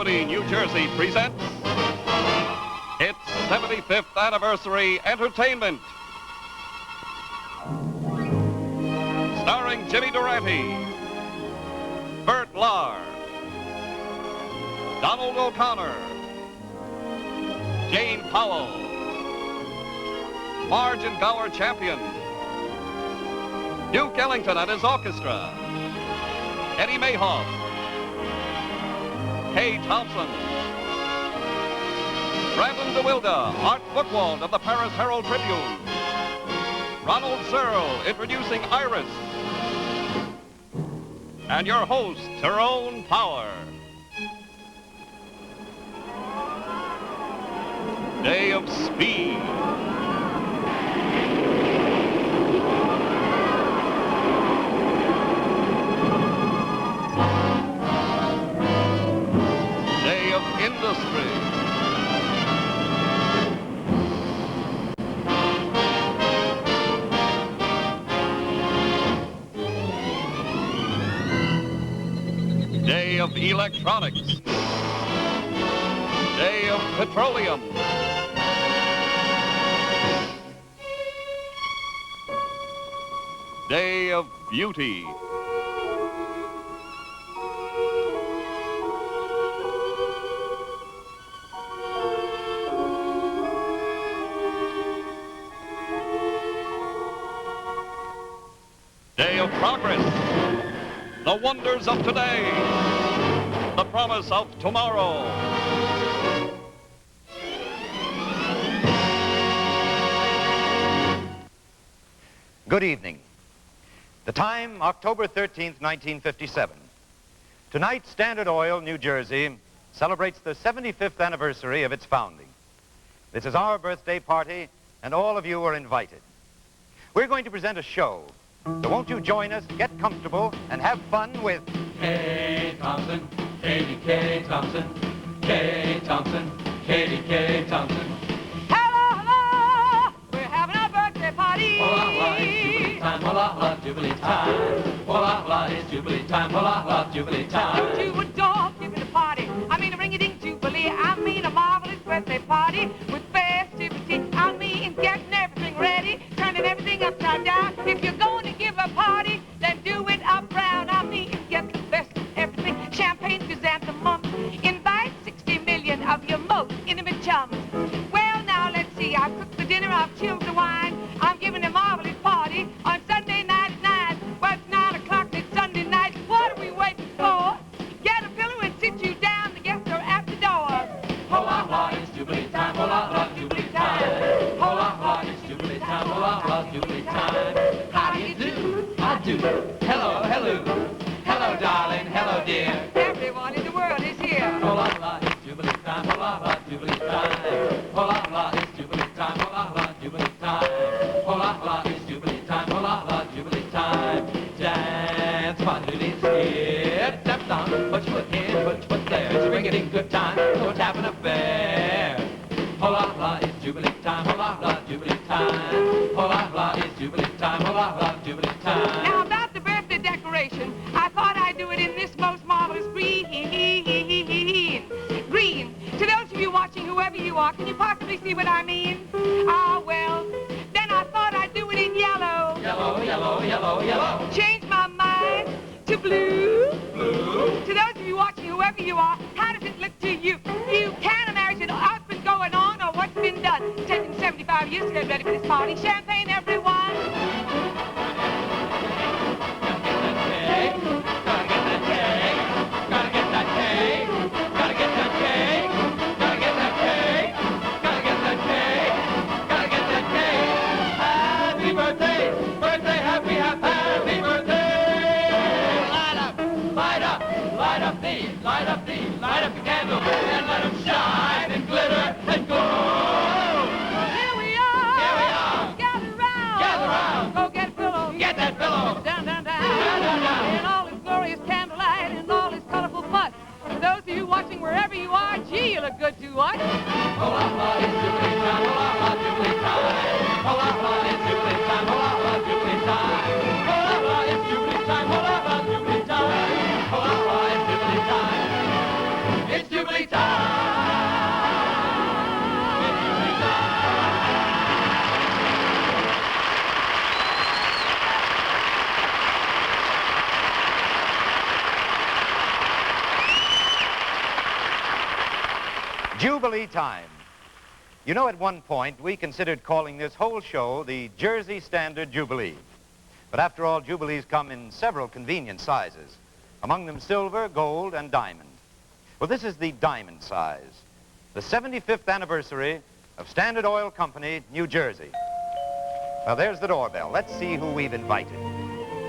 Company, New Jersey presents its 75th Anniversary Entertainment. Starring Jimmy Durante, Bert Lahr, Donald O'Connor, Jane Powell, Marge and Gower champion, Duke Ellington and his orchestra, Eddie Mayhoff, Kay Thompson, Brandon de Wilde, Art Bookwald of the Paris Herald Tribune, Ronald Searle introducing Iris, and your host, Tyrone Power. Day of Speed. Day of Industry. Day of Electronics. Day of Petroleum. Day of Beauty. Day of Progress. The wonders of today. The promise of tomorrow. Good evening. The time, October 13th, 1957. Tonight, Standard Oil, New Jersey, celebrates the 75th anniversary of its founding. This is our birthday party, and all of you are invited. We're going to present a show, so won't you join us, get comfortable, and have fun with... Kay Thompson, Katie Kay Thompson, Kay Thompson, Katie Kay Thompson. Hello, we're having a birthday party. Hola, hola, it's Jubilee time. Hola, hola, it's Jubilee time. Hola, hola, Jubilee time. Don't you adore giving a party? I mean a ring-a-ding Jubilee. I mean a marvelous birthday party with festivity. I mean getting everything ready, turning everything upside down. If you're going to give a party, then do it up round. I mean get the best of everything. Champagne, chrysanthemums. Invite 60 million of your most intimate chums. Well, now let's see. I've cooked the dinner, I've chilled the wine. I'm giving a marvelous party on Sunday night at 9. Well, it's 9 o'clock and it's Sunday night. What are we waiting for? Get a pillow and sit you down. The guests are at the door. Hola, hola, it's Jubilee time. Hola, hola, Jubilee time. Hola, hola, it's Jubilee time. Hola, hola, Jubilee time. How do you do? I do. Hello, hello. Hello, darling. Hello, dear. Everyone in the world is here. Hola, hola, it's Jubilee time. Hola, hola, Jubilee time. Hola, hola, it's Jubilee time. Hola, hola, Jubilee time. Hola, hola, it's Jubilee time. Hola, hola, Jubilee time. Dance, fun, doodly, skip, step down, put your foot in, put your foot there. It's a ring-a-ding good time, don't have an affair. Hola, hola, it's Jubilee time. Hola, hola, Jubilee time. Hola, hola, it's Jubilee time. Hola, hola, Jubilee time. Now, about the birthday decoration, I thought I'd do it in this most marvelous green. Green. To those of you watching, whoever you are, can you possibly see what I mean? Ah, well, then I thought I'd do it in yellow. Yellow, yellow, yellow, yellow. Change my mind to blue. Blue. To those of you watching, whoever you are, how does it look to you? You can't imagine what's been going on or what's been done. It's taken 75 years to get ready for this party. Champagne, everyone. Light up the candles and let them shine and glitter and glow. Here we are. Here we are. Gather round. Gather round. Go get a pillow. Get that pillow. Down, down, down. Down, down, down. In all its glorious candlelight and all its colorful fuss. For those of you watching wherever you are, gee, you look good to us. Hola, hola, it's Jubilee time. Hola, hola, Jubilee time. Hola, hola, it's Jubilee time. Hola, hola, Jubilee time. Hola, hola, it's Jubilee time. Hola, hola, Jubilee time. Hola, hola, it's Jubilee time. It's Jubilee Jubilee time. You know, at one point, we considered calling this whole show the Jersey Standard Jubilee. But after all, Jubilees come in several convenient sizes, among them silver, gold, and diamond. Well, this is the diamond size, the 75th anniversary of Standard Oil Company, New Jersey. Now, there's the doorbell. Let's see who we've invited.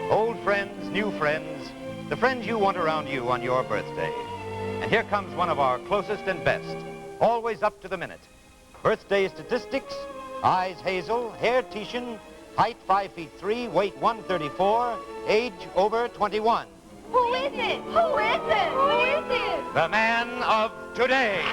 Old friends, new friends, the friends you want around you on your birthday. And here comes one of our closest and best, always up to the minute. Birthday statistics: eyes hazel, hair Titian, height 5'3", weight 134, age over 21. Who is it? Who is it? Who is it? The man of today.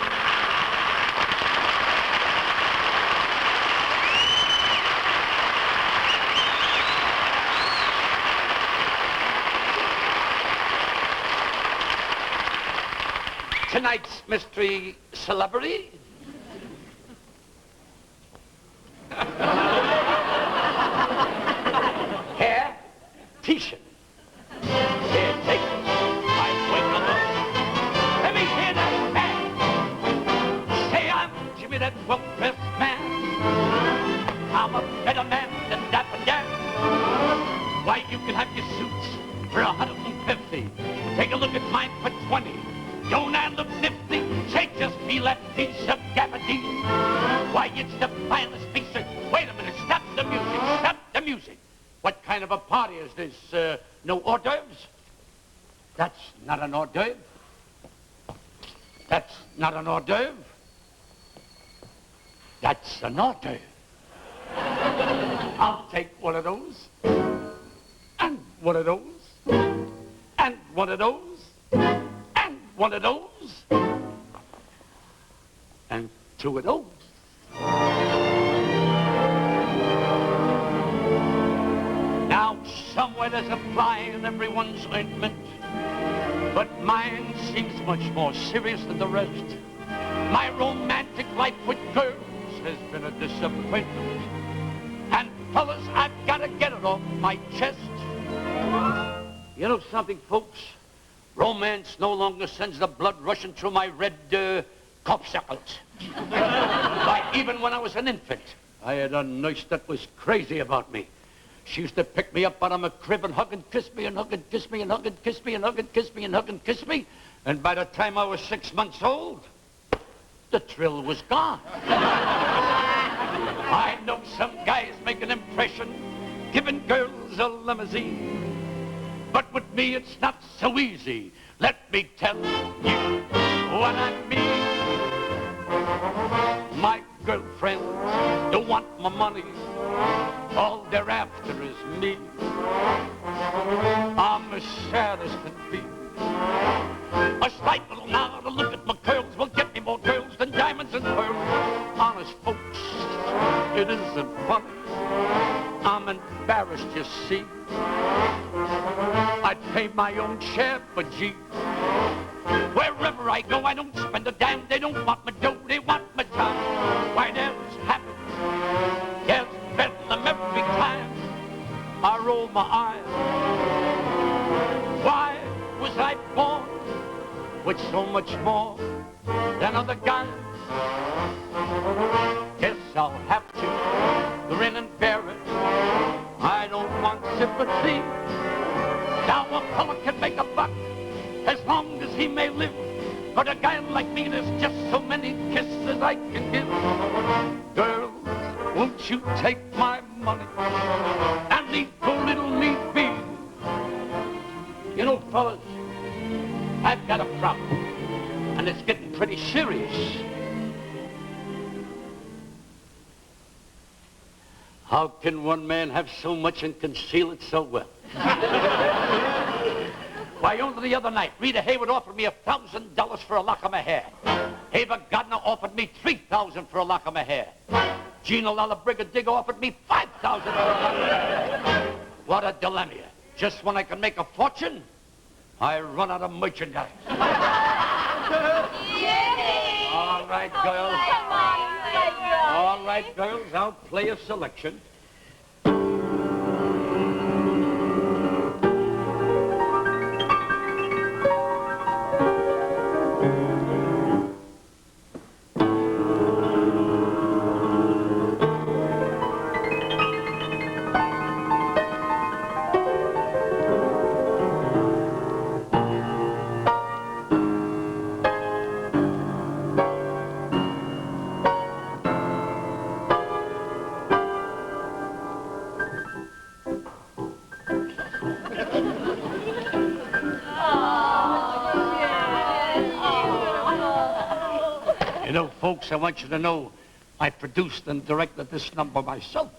Tonight's mystery celebrity. Hair, Titian. Here, take it. I'm waiting alone. Let me hear that man. Say I'm Jimmy, that well-dressed man. I'm a better man than Dapper Dan. Why, you can have your suits for $150. Take a look at mine for $20. Don't I look nifty? Say, just feel that piece of gabardine. Why, it's the finest piece of... Wait a minute, stop the music, stop the music. What kind of a party is this? No hors d'oeuvres? That's not an hors d'oeuvre. That's not an hors d'oeuvre. That's an hors d'oeuvre. I'll take one of those, and one of those, and one of those, one of those, and two of those. Now, somewhere there's a fly in everyone's ointment, but mine seems much more serious than the rest. My romantic life with girls has been a disappointment. And fellas, I've got to get it off my chest. You know something, folks? Romance no longer sends the blood rushing through my red corpuscles. Why, even when I was an infant, I had a nurse that was crazy about me. She used to pick me up out of my crib and hug and kiss me and hug and kiss me and hug and kiss me and hug and kiss me and hug and kiss me. And by the time I was 6 months old, the thrill was gone. I know some guys make an impression, giving girls a limousine. But with me, it's not so easy. Let me tell you what I mean. My girlfriends don't want my money. All they're after is me. I'm as sad as can be. A slight little nod, a look at my curls will get me more girls than diamonds and pearls. Honest folks, it isn't funny. I'm embarrassed, you see. I'd pay my own share for G. Wherever I go, I don't spend a dime. They don't want my dough, they want my time. Why, there's happiness, there's bedlam every time I roll my eyes. Why was I born with so much more than other guys? Guess I'll have to grin and bear it. I don't want sympathy. Now a fella can make a buck as long as he may live. But a guy like me, there's just so many kisses I can give. Girls, won't you take my money and leave poor little me be? You know, fellas, I've got a problem, and it's getting pretty serious. How can one man have so much and conceal it so well? Why, only the other night, Rita Haywood offered me $1,000 for a lock of my hair. Ava Gardner offered me $3,000 for a lock of my hair. Gina Lala-Brigadier offered me $5,000 for a lock of my hair. What a dilemma. Just when I can make a fortune, I run out of merchandise. All right, girls. Come on, All right, girls, I'll play a selection. know, folks, I want you to know I produced and directed this number myself.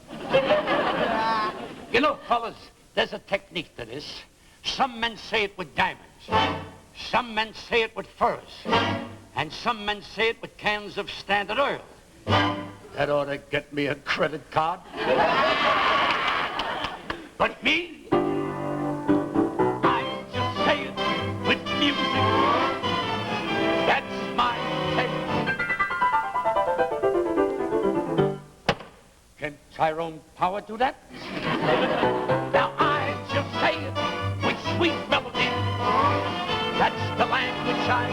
You know, fellas, there's a technique to this. Some men say it with diamonds. Some men say it with furs. And some men say it with cans of Standard Oil. That ought to get me a credit card. But me, I just say it with music. That's my technique. Can Tyrone Powell do that? Now I just say it with sweet melody. That's the language I...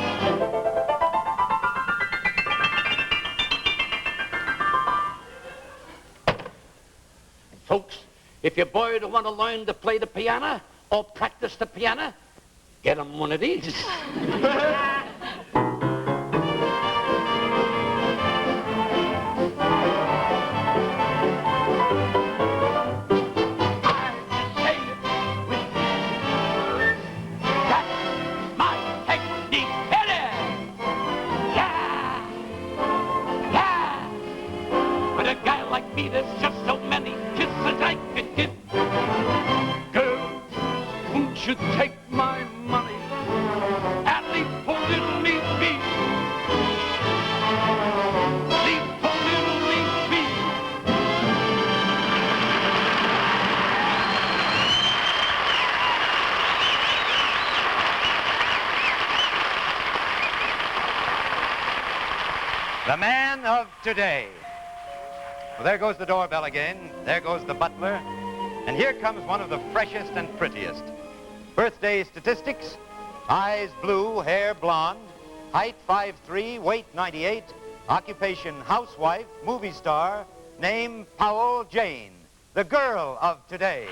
Folks, if your boy don't want to learn to play the piano or practice the piano, get him one of these. There's just so many kisses I could give. Girl, won't you take my money and leave poor little me be? Leave poor little me be. The man of today. Well, there goes the doorbell again. There goes the butler. And here comes one of the freshest and prettiest. Birthday statistics: eyes blue, hair blonde, height 5'3", weight 98, occupation housewife, movie star, name Powell Jane, the girl of today.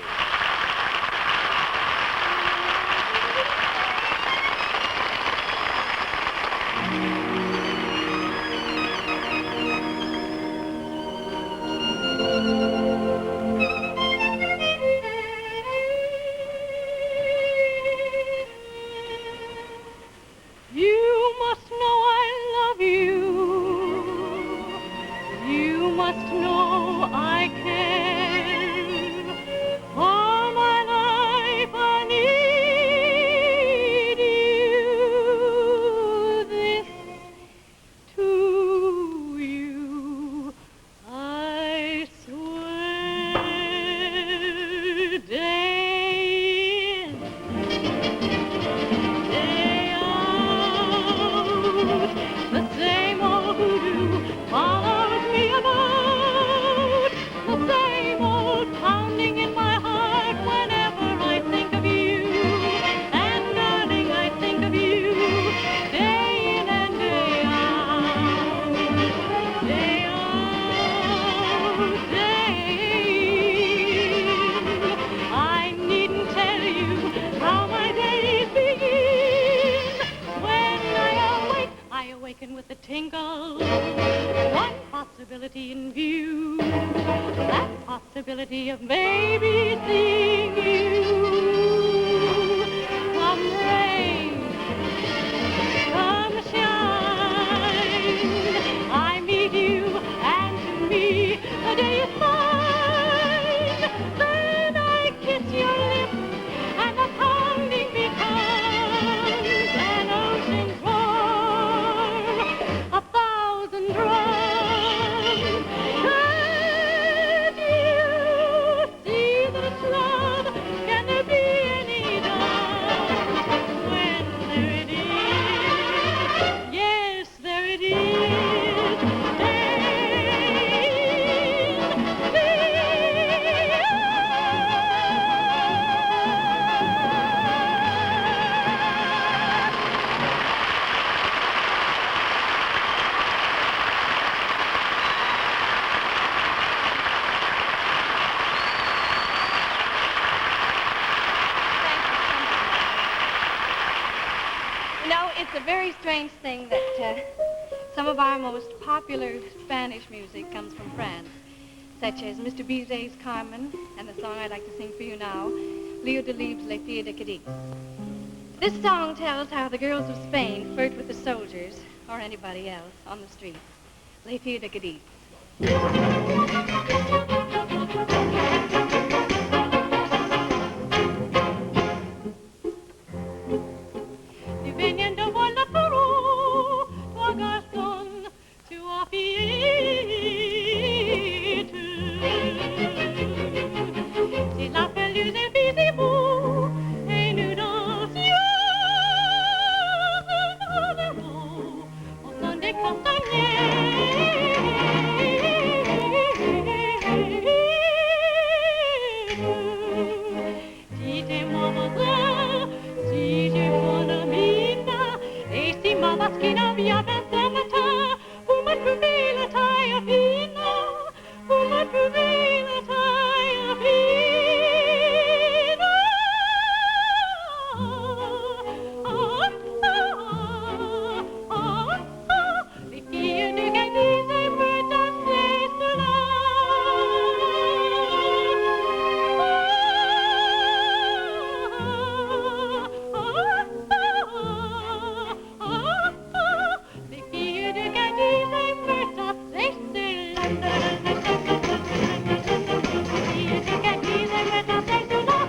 In view, that possibility of maybe seeing you. Come rain, come shine, I meet you, and to me the day is fine. Then I kiss your lips, and the pounding becomes an ocean's roar, 1,000 drums. It's a very strange thing that some of our most popular Spanish music comes from France, such as Mr. Bizet's Carmen and the song I'd like to sing for you now, Leo Delibes' Les Filles de Cadiz. This song tells how the girls of Spain flirt with the soldiers or anybody else on the street. Les filles de Cadiz. Tu veniendo por la Peru, toi garçon, tu as fillette. C'est la pelouse et visible, et nous dansions dans le vent, au son des castagniers. Dites-moi voisin, si j'ai mon amina, et si ma maschina via vingt matin, vous me trouvez la taille fine, vous me trouvez la taille fine. Les filles de Cadiz aiment danser cela. Les filles de Cadiz aiment danser cela. Les filles de Cadiz aiment danser cela.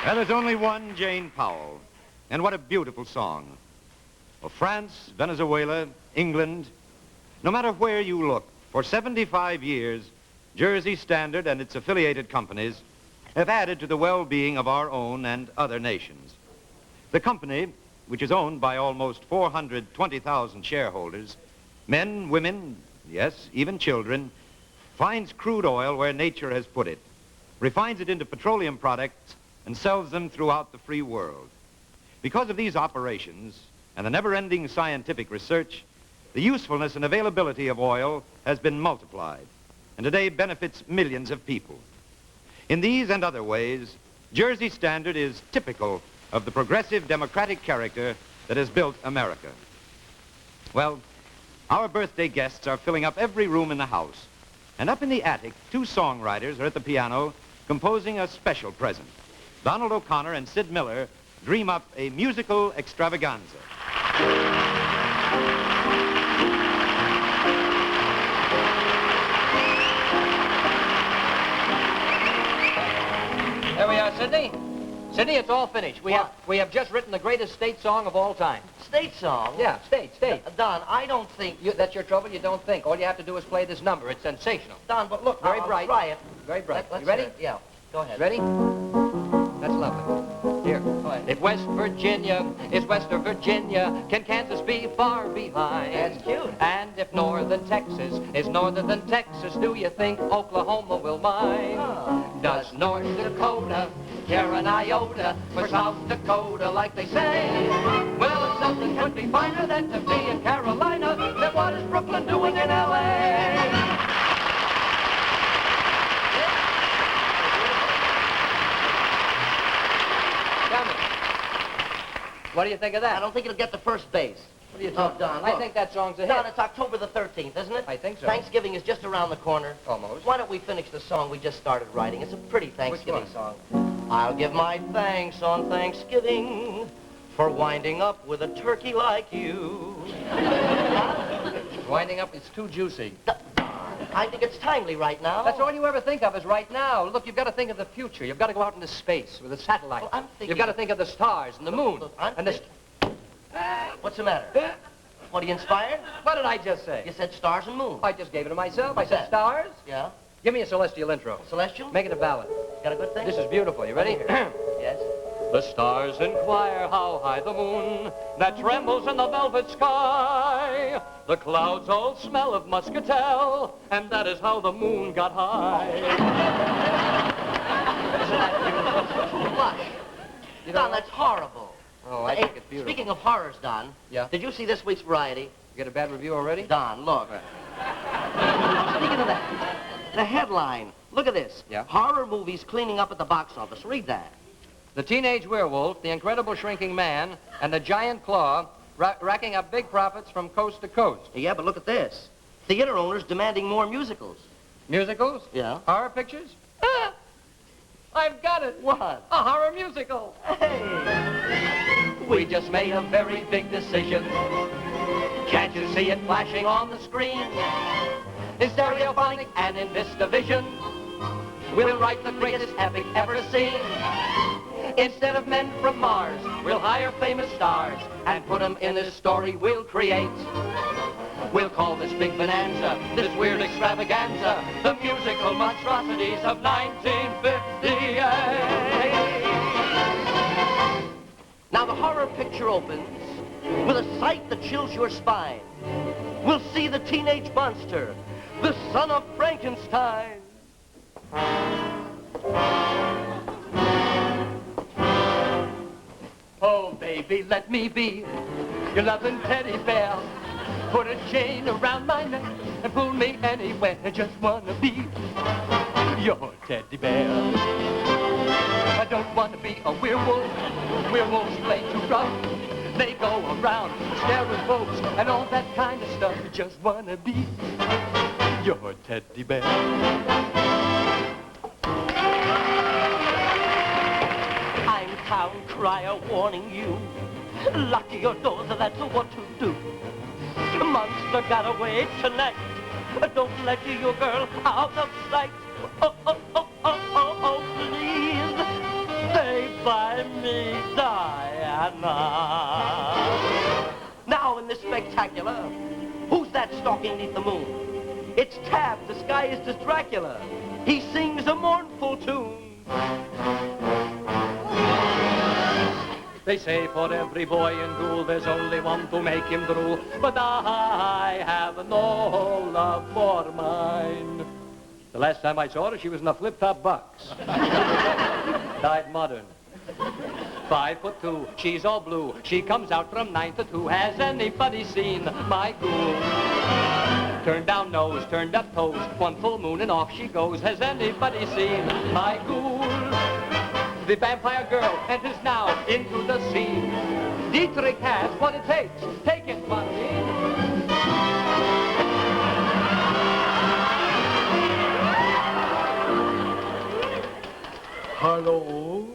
Well, there's only one Jane Powell. And what a beautiful song. Well, France, Venezuela, England, no matter where you look, for 75 years, Jersey Standard and its affiliated companies have added to the well-being of our own and other nations. The company, which is owned by almost 420,000 shareholders, men, women, yes, even children, finds crude oil where nature has put it, refines it into petroleum products, and sells them throughout the free world. Because of these operations and the never-ending scientific research, the usefulness and availability of oil has been multiplied, and today benefits millions of people. In these and other ways, Jersey Standard is typical of the progressive democratic character that has built America. Well, our birthday guests are filling up every room in the house, and up in the attic, two songwriters are at the piano composing a special present. Donald O'Connor and Sid Miller dream up a musical extravaganza. There we are, Sidney. Sidney, it's all finished. We have just written the greatest state song of all time. State song? Yeah, state. Don, I don't think... That's your trouble, you don't think. All you have to do is play this number. It's sensational. Don, but look, Very I'll bright. try it. Very bright. Let's You ready? hear it. Yeah, go ahead. Ready? That's lovely. Here. Go ahead. If West Virginia is Western Virginia, can Kansas be far behind? That's cute. And if Northern Texas is northern than Texas, do you think Oklahoma will mind? Oh. Does North Dakota care an iota for South Dakota like they say? Well, if something could be finer than to be in Carolina, then what is Brooklyn doing in L.A.? Tell me, what do you think of that? I don't think it'll get to first base. What do you Oh, think? Don, I look. think that song's a hit. Don, it's October the 13th, isn't it? I think so. Thanksgiving is just around the corner. Almost. Why don't we finish the song we just started writing? It's a pretty Thanksgiving Which song. I'll give my thanks on Thanksgiving for winding up with a turkey like you. Winding up is too juicy. I think it's timely right now. That's all you ever think of is right now. Look, you've got to think of the future. You've got to go out into space with a satellite. Well, I'm thinking- You've got to think of the stars and the moon. Look, I'm and the... thinking- What's the matter? What, are you inspired? What did I just say? You said stars and moon. I just gave it to myself. I What's said that? stars. Yeah? Give me a celestial intro. Celestial? Make it a ballad. Got a good thing? This is beautiful. You ready? Yes? The stars inquire how high the moon that trembles in the velvet sky. The clouds all smell of muscatel, and that is how the moon got high. Flush. You Don, know- that's horrible. Oh, I Hey, think it's beautiful. Speaking of horrors, Don. Yeah? Did you see this week's Variety? You get a bad review already? Don, look. Right. Speaking of that, The headline. Look at this. Yeah? Horror movies cleaning up at the box office. Read that. The Teenage Werewolf, The Incredible Shrinking Man, and The Giant Claw racking up big profits from coast to coast. Yeah, but look at this. Theater owners demanding more musicals. Musicals? Yeah. Horror pictures? Ah! I've got it. What? A horror musical. Hey! We just made a very big decision. Can't you see it flashing on the screen? In stereophonic and in this division, we'll write the greatest epic ever seen. Instead of men from Mars, we'll hire famous stars and put them in this story we'll create. We'll call this big bonanza, this weird extravaganza, the musical monstrosities of 1958. Now the horror picture opens with a sight that chills your spine. We'll see the teenage monster, the son of Frankenstein. Oh, baby, let me be your loving teddy bear. Put a chain around my neck and pull me anywhere. I just wanna be your teddy bear. I don't wanna be a werewolf. Werewolves play too rough. They go around scaring folks and all that kind of stuff. I just wanna be your teddy bear. I'm town crier warning you. Lock your doors, that's what to do. The monster got away tonight. Don't let your girl out of sight. Oh, oh, oh, oh, oh, oh, please. Stay by me, Diana. Now in this spectacular, who's that stalking neath the moon? It's Tab, disguised as Dracula. He sings a mournful tune. They say for every boy and ghoul there's only one to make him drool. But I have no love for mine. The last time I saw her, she was in a flip-top box. Died modern. 5'2", she's all blue. She comes out from 9 to 2. Has anybody seen my ghoul? Turned down nose, turned up toes. One full moon and off she goes. Has anybody seen my ghoul? The vampire girl enters now into the scene. Dietrich has what it takes. Take it, buddy. Hello?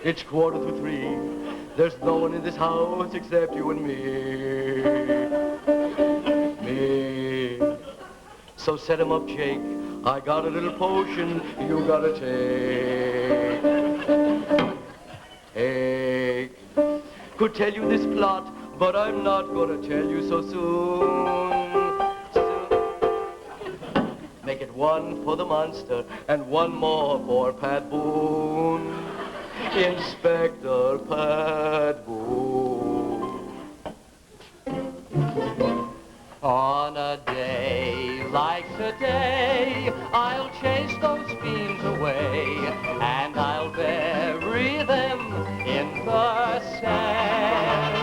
It's 2:45. There's no one in this house except you and me. Me. So set him up, Jake. I got a little potion you gotta take. Take. Could tell you this plot, but I'm not gonna tell you so soon. Make it one for the monster and one more for Pat Boone. Inspector Pat Boone. On a day like today, I'll chase those fiends away, and I'll bury them in the sand.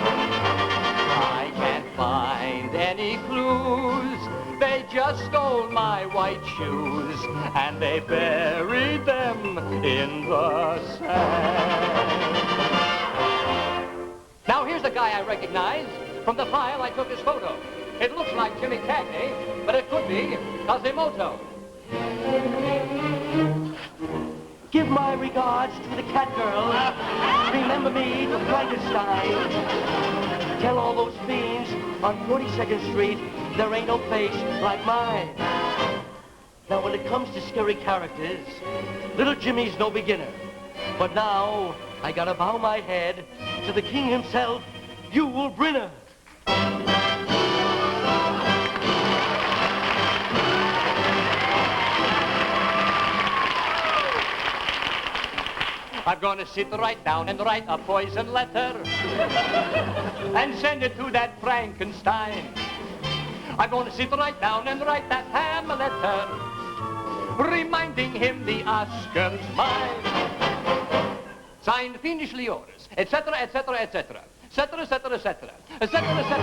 I can't find any clues. They just stole my white shoes, and they buried them in the sand. Now here's the guy I recognize. From the file I took his photo. It looks like Jimmy Cagney, but it could be Quasimodo. Give my regards to the cat girl. Remember me to Frankenstein. Tell all those fiends on 42nd Street there ain't no face like mine. Now when it comes to scary characters, little Jimmy's no beginner. But now I gotta bow my head to the king himself, Yul Brynner. I'm going to sit right down and write a poison letter and send it to that Frankenstein. I'm going to sit right down and write that Hamletter, reminding him the Oscar's mine. Signed, fiendishly yours, etc., etc., etc., etc., etc., etc., etc., etc., etc., etc., etc., etc.,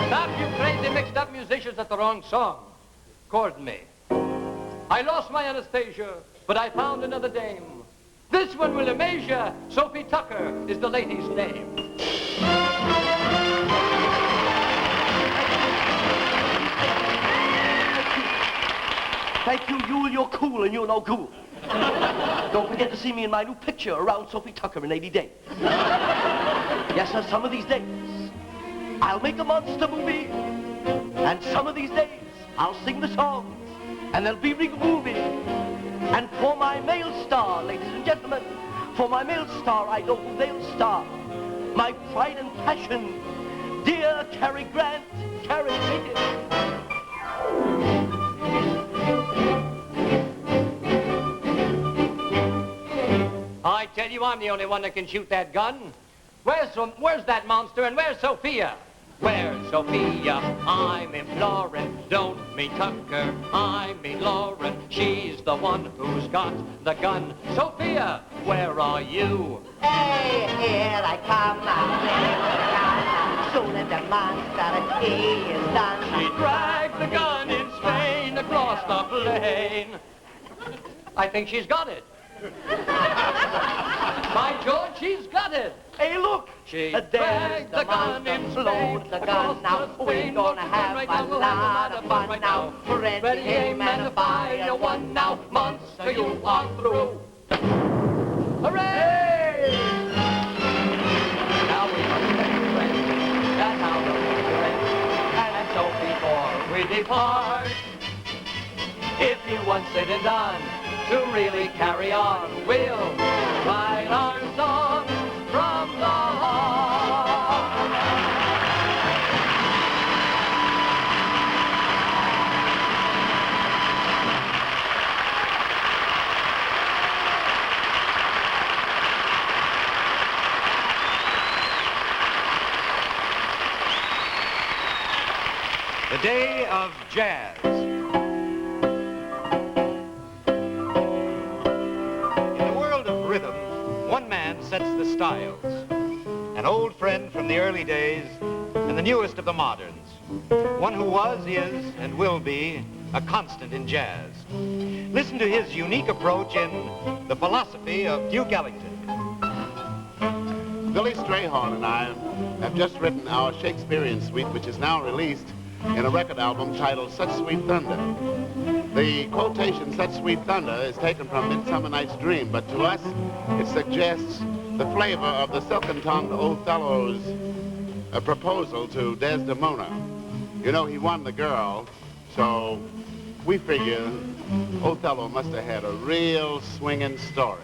etc., Perhaps you crazy mixed-up musicians at the wrong song. Chord me. I lost my Anastasia, but I found another dame. This one will amaze ya. Sophie Tucker is the lady's name. Thank you, Yule. You're cool and you're no cool. Don't forget to see me in my new picture around Sophie Tucker in 80 days. Yes, sir, some of these days, I'll make a monster movie. And some of these days, I'll sing the songs. And they'll be big movie. And for my male star, ladies and gentlemen, for my male star, I know who they'll star. My pride and passion, dear Cary Grant, Cary Grant. I tell you, I'm the only one that can shoot that gun. Where's that monster and where's Sophia? Where's Sophia? I'm imploring. Don't mean Tucker, I mean Lauren. She's the one who's got the gun. Sophia, where are you? Hey, here I come now, soon as the monster he is done. She dragged the gun in Spain across the plain. I think she's got it. By George, she's got it. Hey, look! She there's dragged the gun in Spain. Load the gun now, we're gonna have a lot of fun now. Ready, aim, and fire one now. Monster, you are through. Hooray! Now we must make friends. That's how the future ends. And so before we depart, if you want said and done, to really carry on, we'll write our song from the heart. The day of jazz. Rhythm, one man sets the styles. An old friend from the early days and the newest of the moderns. One who was, is, and will be a constant in jazz. Listen to his unique approach in The Philosophy of Duke Ellington. Billy Strayhorn and I have just written our Shakespearean suite, which is now released in a record album titled Such Sweet Thunder. The quotation, Such Sweet Thunder, is taken from Midsummer Night's Dream, but to us, it suggests the flavor of the silken-tongued Othello's proposal to Desdemona. You know, he won the girl, so we figure Othello must have had a real swinging story.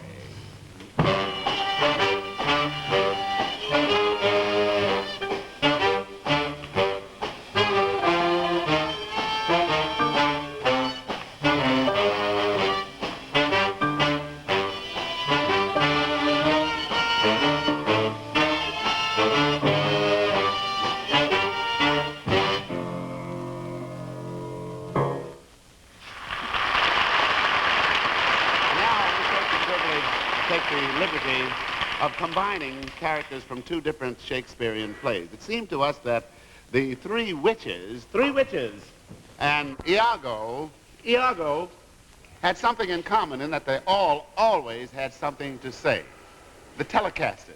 Combining characters from two different Shakespearean plays. It seemed to us that the three witches, and Iago had something in common in that they all always had something to say. The Telecasters.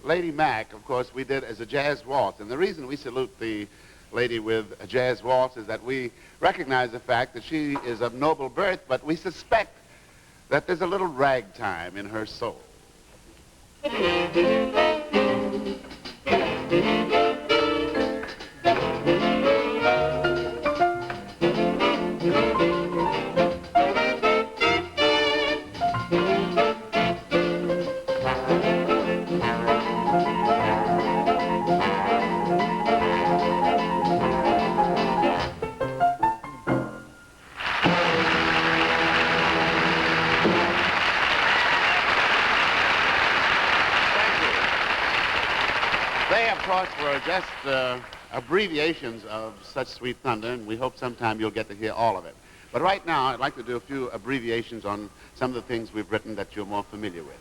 Lady Mac, of course, we did as a jazz waltz. And the reason we salute the lady with a jazz waltz is that we recognize the fact that she is of noble birth, but we suspect that there's a little ragtime in her soul. They, of course, were just abbreviations of Such Sweet Thunder, and we hope sometime you'll get to hear all of it. But right now, I'd like to do a few abbreviations on some of the things we've written that you're more familiar with.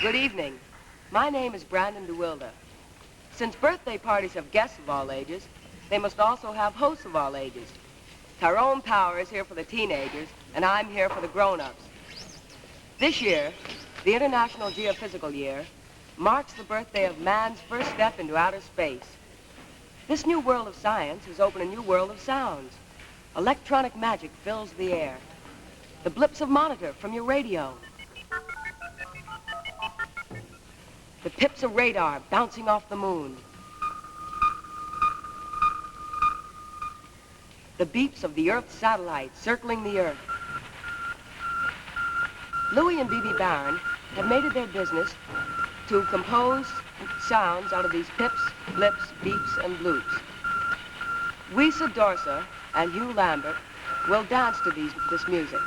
Good evening. My name is Brandon de Wilde. Since birthday parties have guests of all ages, they must also have hosts of all ages. Tyrone Power is here for the teenagers, and I'm here for the grown-ups. This year, the International Geophysical Year, marks the birthday of man's first step into outer space. This new world of science has opened a new world of sounds. Electronic magic fills the air. The blips of monitor from your radio. The pips of radar bouncing off the moon. The beeps of the Earth's satellites circling the Earth. Louis and B.B. Barron have made it their business to compose sounds out of these pips, blips, beeps, and bloops. Wisa Dorsa and Hugh Lambert will dance to this music.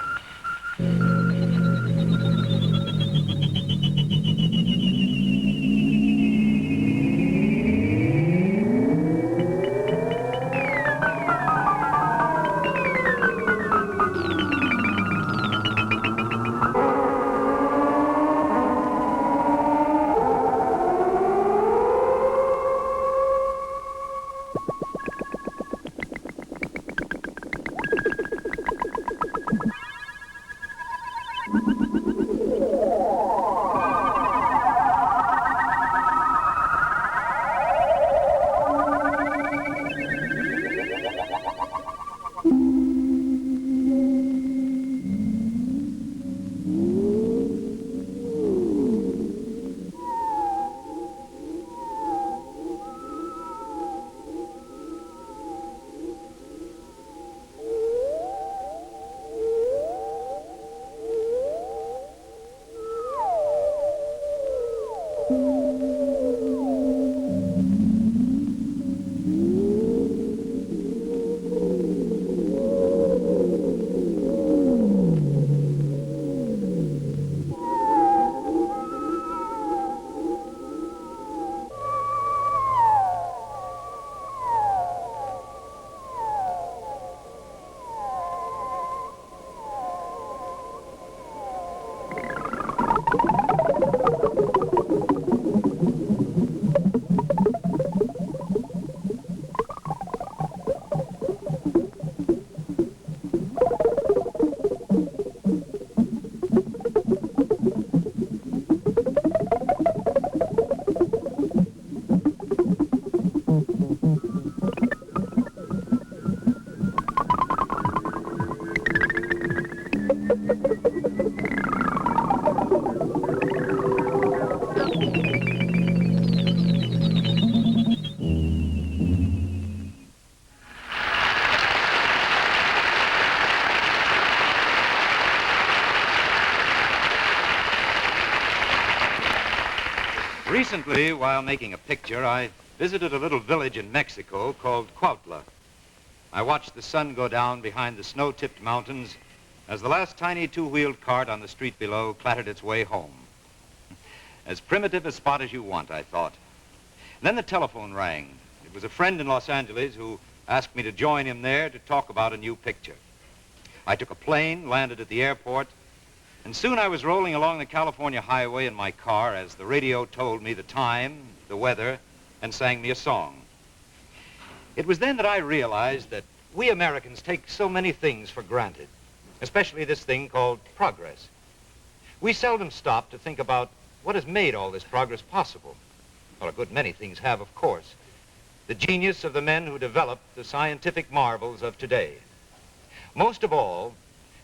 Recently, while making a picture, I visited a little village in Mexico called Cuautla. I watched the sun go down behind the snow-tipped mountains as the last tiny two-wheeled cart on the street below clattered its way home. As primitive a spot as you want, I thought. Then the telephone rang. It was a friend in Los Angeles who asked me to join him there to talk about a new picture. I took a plane, landed at the airport, and soon I was rolling along the California highway in my car as the radio told me the time, the weather, and sang me a song. It was then that I realized that we Americans take so many things for granted, especially this thing called progress. We seldom stop to think about what has made all this progress possible. Well, a good many things have, of course. The genius of the men who developed the scientific marvels of today. Most of all,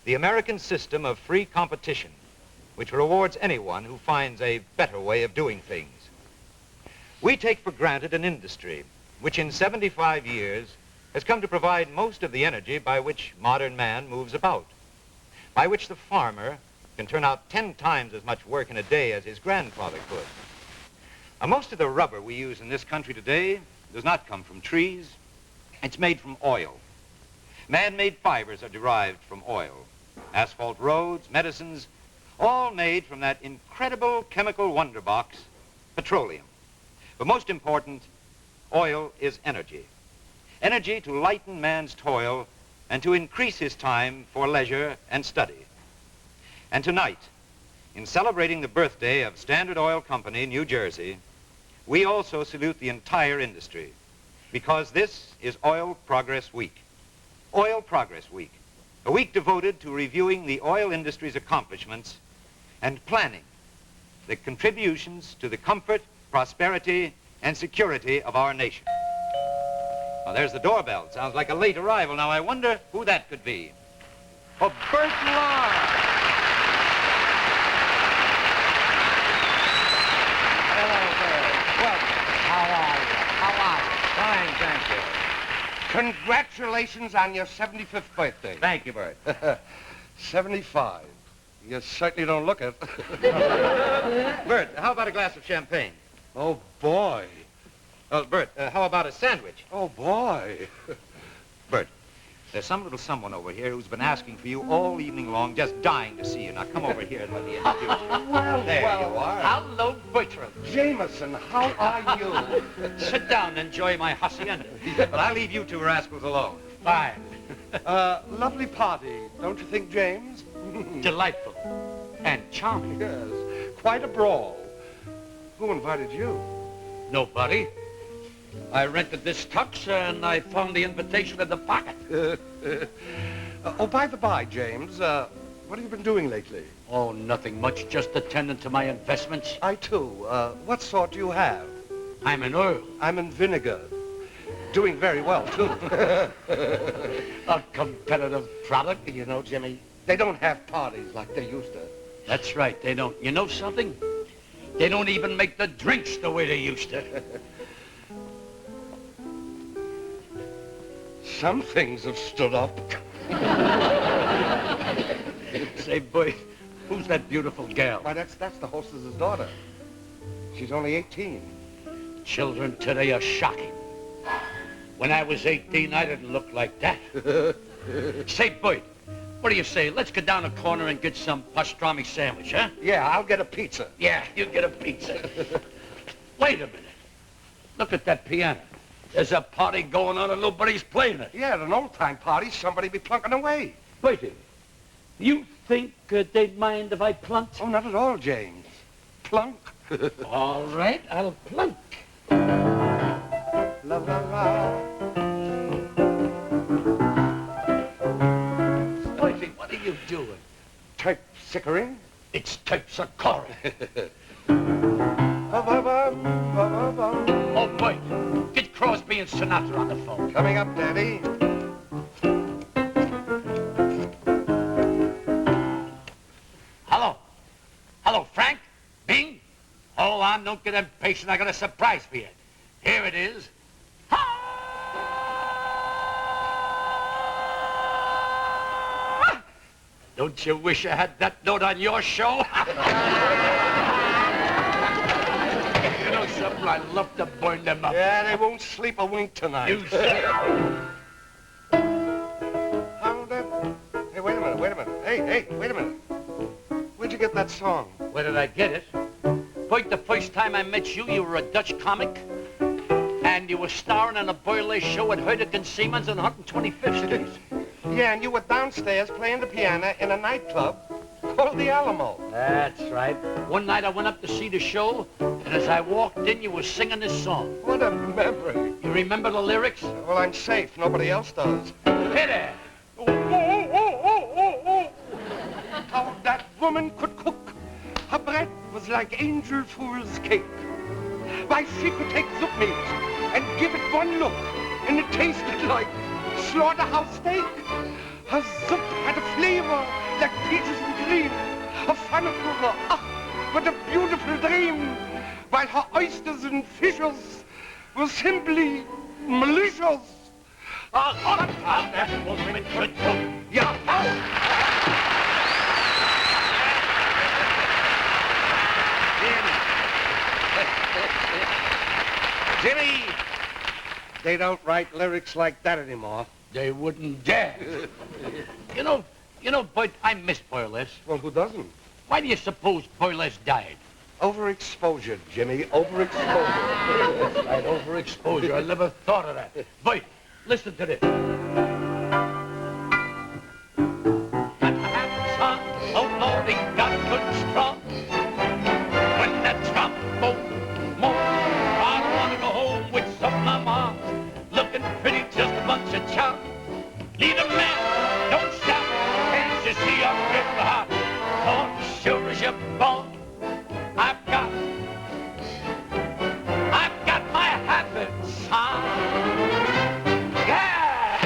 the American system of free competition, which rewards anyone who finds a better way of doing things. We take for granted an industry which in 75 years has come to provide most of the energy by which modern man moves about, by which the farmer can turn out 10 times as much work in a day as his grandfather could. Most of the rubber we use in this country today does not come from trees. It's made from oil. Man-made fibers are derived from oil. Asphalt roads, medicines, all made from that incredible chemical wonder box, petroleum. But most important, oil is energy. Energy to lighten man's toil and to increase his time for leisure and study. And tonight, in celebrating the birthday of Standard Oil Company, New Jersey, we also salute the entire industry because this is Oil Progress Week. Oil Progress Week, a week devoted to reviewing the oil industry's accomplishments and planning the contributions to the comfort, prosperity, and security of our nation. Now, there's the doorbell. Sounds like a late arrival. Now, I wonder who that could be. Oh, Bert Lahr! Fine, thank you. Congratulations on your 75th birthday. Thank you, Bert. 75. You certainly don't look it. Bert, how about a glass of champagne? Oh, boy. Bert, how about a sandwich? Oh, boy. Bert, there's some little someone over here who's been asking for you all evening long, just dying to see you. Now, come over here and let me introduce you. There you are. Hello, Bertram. Jameson, how are you? Sit down and enjoy my hacienda. But I'll leave you two rascals alone. Fine. Lovely party, don't you think, James? Delightful. And charming. Yes, quite a brawl. Who invited you? Nobody. I rented this tux and I found the invitation in the pocket. Oh, by the by, James, what have you been doing lately? Oh, nothing much, just attending to my investments. I too. What sort do you have? I'm in oil. I'm in vinegar. Doing very well, too. A competitive product. You know, Jimmy, they don't have parties like they used to. That's right, they don't. You know something? They don't even make the drinks the way they used to. Some things have stood up. Say, boy, who's that beautiful gal? Why, that's the hostess's daughter. She's only 18. Children today are shocking. When I was 18, I didn't look like that. Say, Bert, what do you say? Let's go down the corner and get some pastrami sandwich, huh? Yeah, I'll get a pizza. Yeah, you get a pizza. Wait a minute. Look at that piano. There's a party going on and nobody's playing it. Yeah, at an old-time party, somebody be plunking away. Bertie, you think they'd mind if I plunked? Oh, not at all, James. Plunk. All right, I'll plunk. La, la, la. Bertie, what are you doing? Type sickering? It's typsichoric. Oh, Bert, get Crosby and Sinatra on the phone. Coming up, Daddy. Hello. Hello, Frank? Bing? Hold on, don't get impatient. I got a surprise for you. Here it is. Don't you wish I had that note on your show? I love to burn them up. Yeah, they won't sleep a wink tonight. You said it. How the... Hey, wait a minute. Hey, wait a minute. Where'd you get that song? Where did I get it? Boy, the first time I met you, you were a Dutch comic. And you were starring in a burlesque show at Hurdick and Siemens on 125th Street. Yeah, and you were downstairs playing the piano in a nightclub called the Alamo. That's right. One night I went up to see the show, and as I walked in, you were singing this song. What a memory. You remember the lyrics? Well, I'm safe. Nobody else does. Hit it! Oh. How that woman could cook. Her bread was like angel fool's cake. Why, she could take soup meat and give it one look, and it tasted like slaughterhouse steak. Her soup had a flavor like peaches and cream. Her pfannkuchen, what a beautiful dream. While her oysters and fishes were simply malicious. That woman could cook. Yeah. Jimmy, they don't write lyrics like that anymore. They wouldn't dare. You know, Bert, I miss burlesque. Well, who doesn't? Why do you suppose burlesque died? Overexposure, Jimmy, overexposure. That's right, overexposure. I never thought of that. Bert, listen to this. Oh, Lord, he got good strong. When that trombone moans, I want to go home with some mama. Looking pretty, just a bunch of chop. Lead a man, don't stop. Can't you see I'm getting hot? Oh, sure as you're born. I've got my habits, huh? Yeah!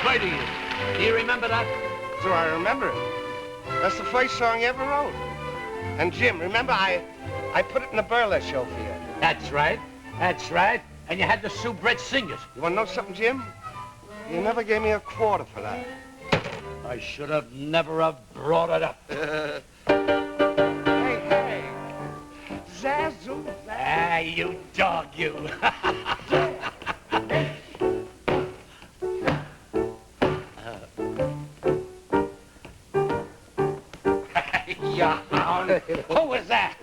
Wait, do you remember that? So I remember it. That's the first song you ever wrote. And Jim, remember I put it in a burlesque show for you. That's right. And you had the soubrette sing it. You want to know something, Jim? You never gave me a quarter for that. I should have never have brought it up. Hey. Zazzle. Ah, you dog, you. Who was that?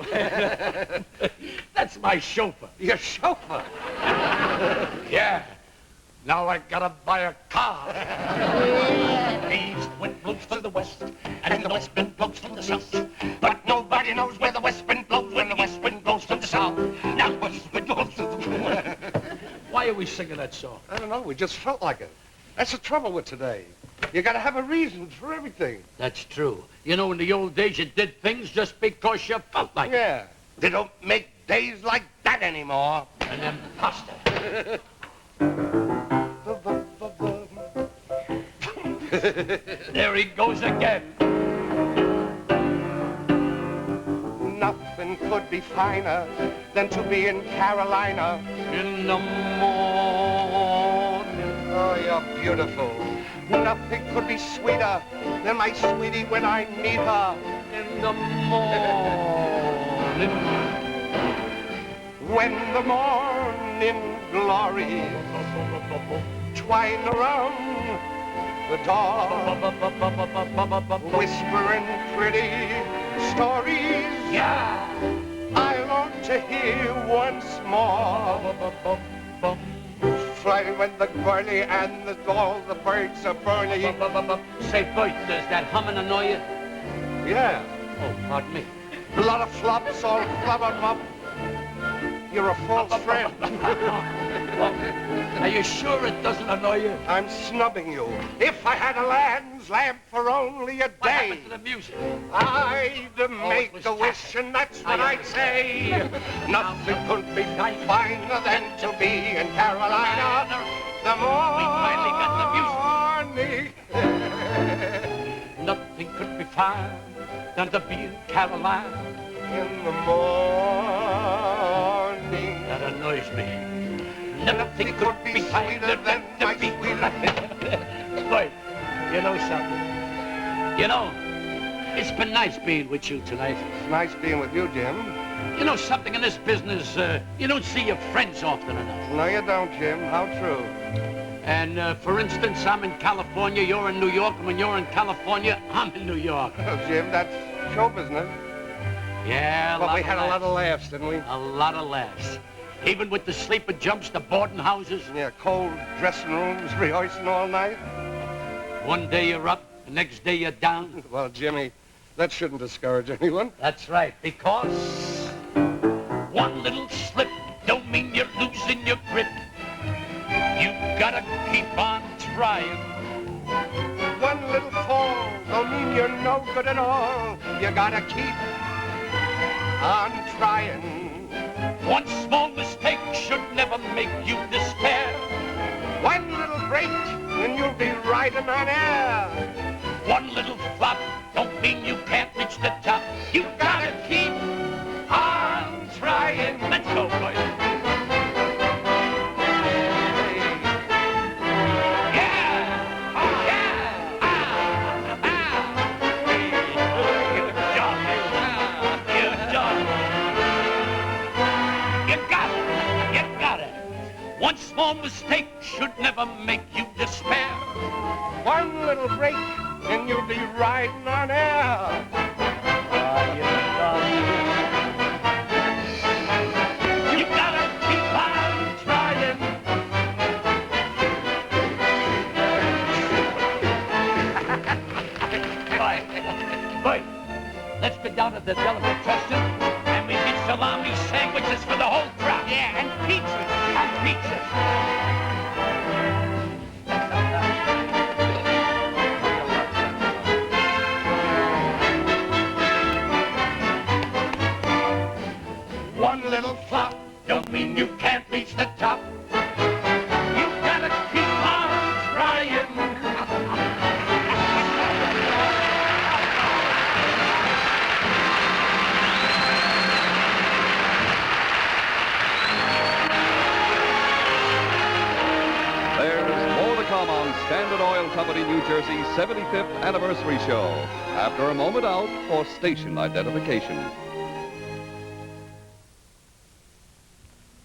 That's my chauffeur. Your chauffeur? Yeah. Now I gotta buy a car. The east wind blows from the west, and the west wind blows from the south. But nobody knows where the west wind blows when the west wind blows from the south. Now the west wind blows from the... Why are we singing that song? I don't know. We just felt like it. That's the trouble with today. You gotta have a reason for everything. That's true. You know, in the old days, you did things just because you felt like it. Yeah. They don't make days like that anymore. And then pasta. There he goes again. Nothing could be finer than to be in Carolina. In the morning. Oh, you're beautiful. Nothing could be sweeter than my sweetie when I meet her. In the morning. When the morning glory twine around the door, whispering pretty stories. Yeah. I long to hear once more. Friday when the girlie and all the birds are burning. Say, Bert, does that humming annoy you? Yeah. Oh, pardon me. A lot of flops all flubbered up. You're a false friend. Are you sure it doesn't annoy you? I'm snubbing you. If I had a land's lamp for only a day. What happened to the music? I'd make a wish, and that's what I'd say. Nothing could be finer than to be in Carolina. The morning. We finally got the music. Nothing could be finer than to be in Carolina. In the morning. That annoys me. Nothing could be sweeter than to be Wait, you know something? You know, It's been nice being with you tonight. It's nice being with you, Jim. You know something in this business, you don't see your friends often enough. No, you don't, Jim. How true. And, for instance, I'm in California, you're in New York, and when you're in California, I'm in New York. Oh, Jim, that's show business. Yeah, But we had a lot of laughs, didn't we? A lot of laughs. Even with the sleeper jumps, the boarding houses. Yeah, cold dressing rooms, rehearsing all night. One day you're up, the next day you're down. Well, Jimmy, that shouldn't discourage anyone. That's right, because one little slip don't mean you're losing your grip. You gotta keep on trying. One little fall don't mean you're no good at all. You gotta keep on trying. One small mistake should never make you despair. One little break and you'll be riding on air. One little flop don't mean you can't reach the top. You gotta keep on trying. Let's go, boys. One small mistake should never make you despair. One little break and you'll be riding on air. You gotta keep on trying. Boy, let's get down to the delicatessen and we get salami sandwiches for the whole crowd. Yeah, and pizzas. One little flop don't mean you can't reach the top. You gotta keep on trying. Come on Standard Oil Company, New Jersey's 75th anniversary show. After a moment out for station identification.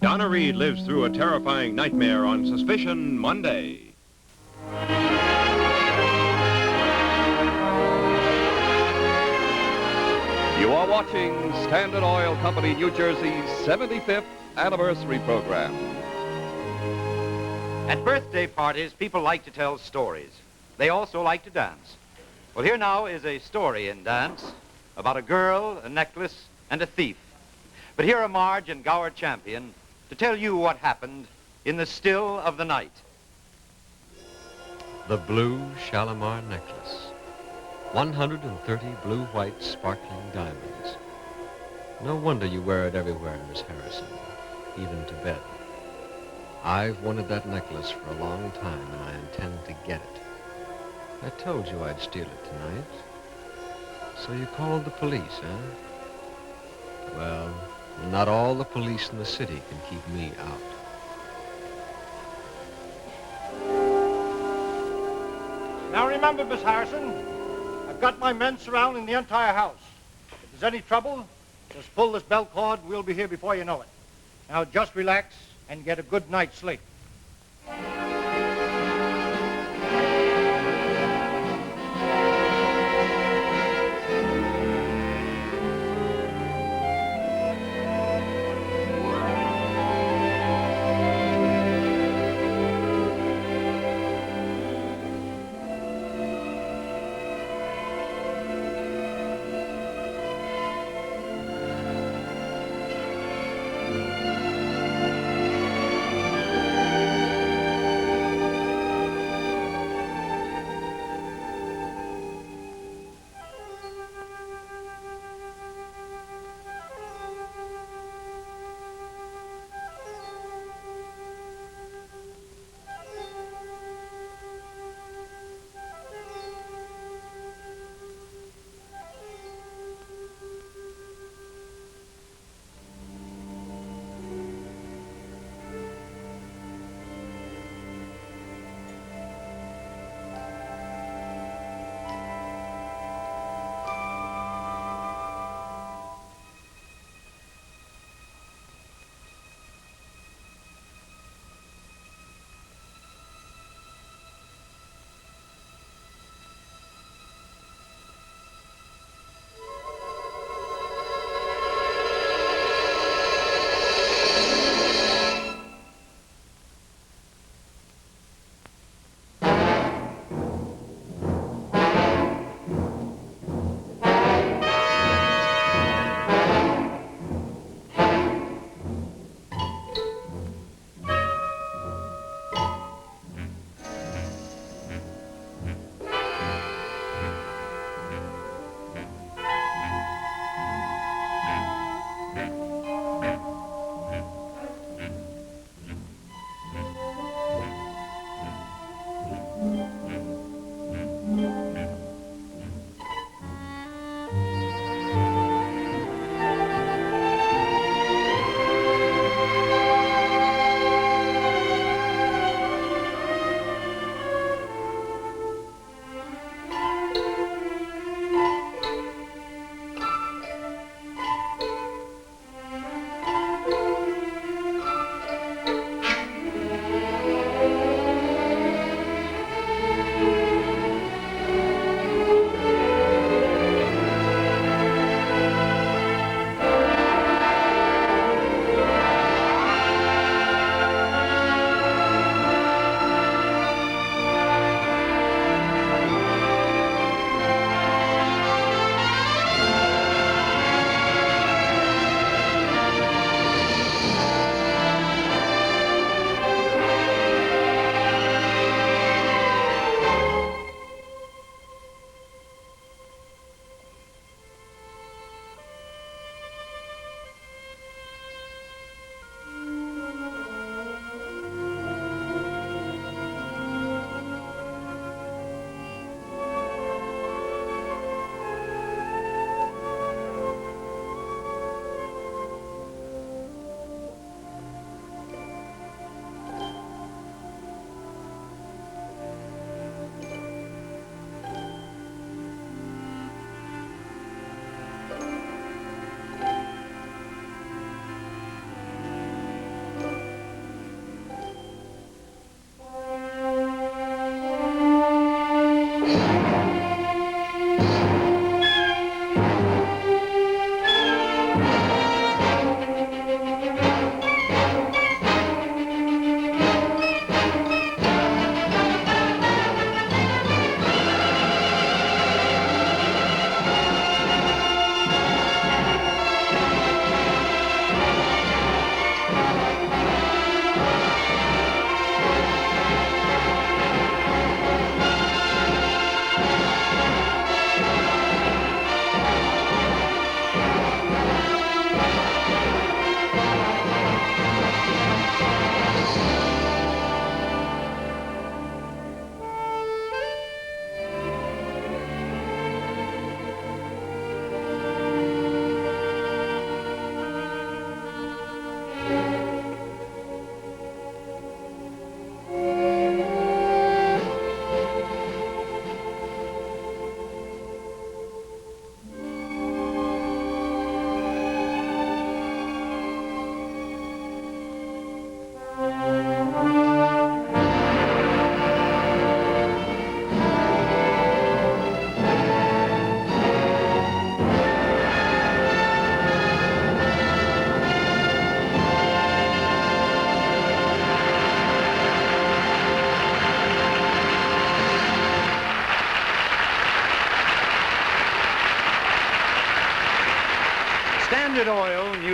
Donna Reed lives through a terrifying nightmare on Suspicion Monday. You are watching Standard Oil Company, New Jersey's 75th anniversary program. At birthday parties, people like to tell stories. They also like to dance. Well, here now is a story in dance about a girl, a necklace, and a thief. But here are Marge and Gower Champion to tell you what happened in the still of the night. The blue Shalimar necklace. 130 blue-white sparkling diamonds. No wonder you wear it everywhere, Miss Harrison, even to bed. I've wanted that necklace for a long time, and I intend to get it. I told you I'd steal it tonight. So you called the police, huh? Well, not all the police in the city can keep me out. Now remember, Miss Harrison, I've got my men surrounding the entire house. If there's any trouble, just pull this bell cord. We'll be here before you know it. Now just relax and get a good night's sleep.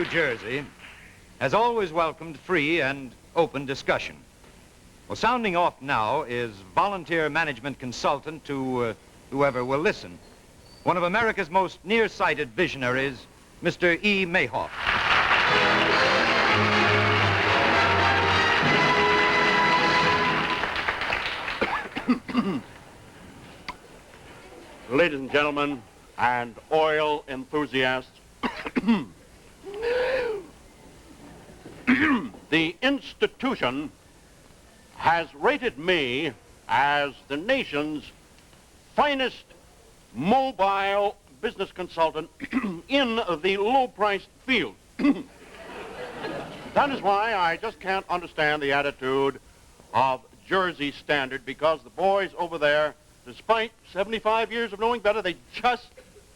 Jersey has always welcomed free and open discussion. Well, sounding off now is volunteer management consultant to whoever will listen, one of America's most nearsighted visionaries, Mr. E. Mayhoff. Ladies and gentlemen, and oil enthusiasts, the institution has rated me as the nation's finest mobile business consultant in the low-priced field. That is why I just can't understand the attitude of Jersey Standard, because the boys over there, despite 75 years of knowing better, they just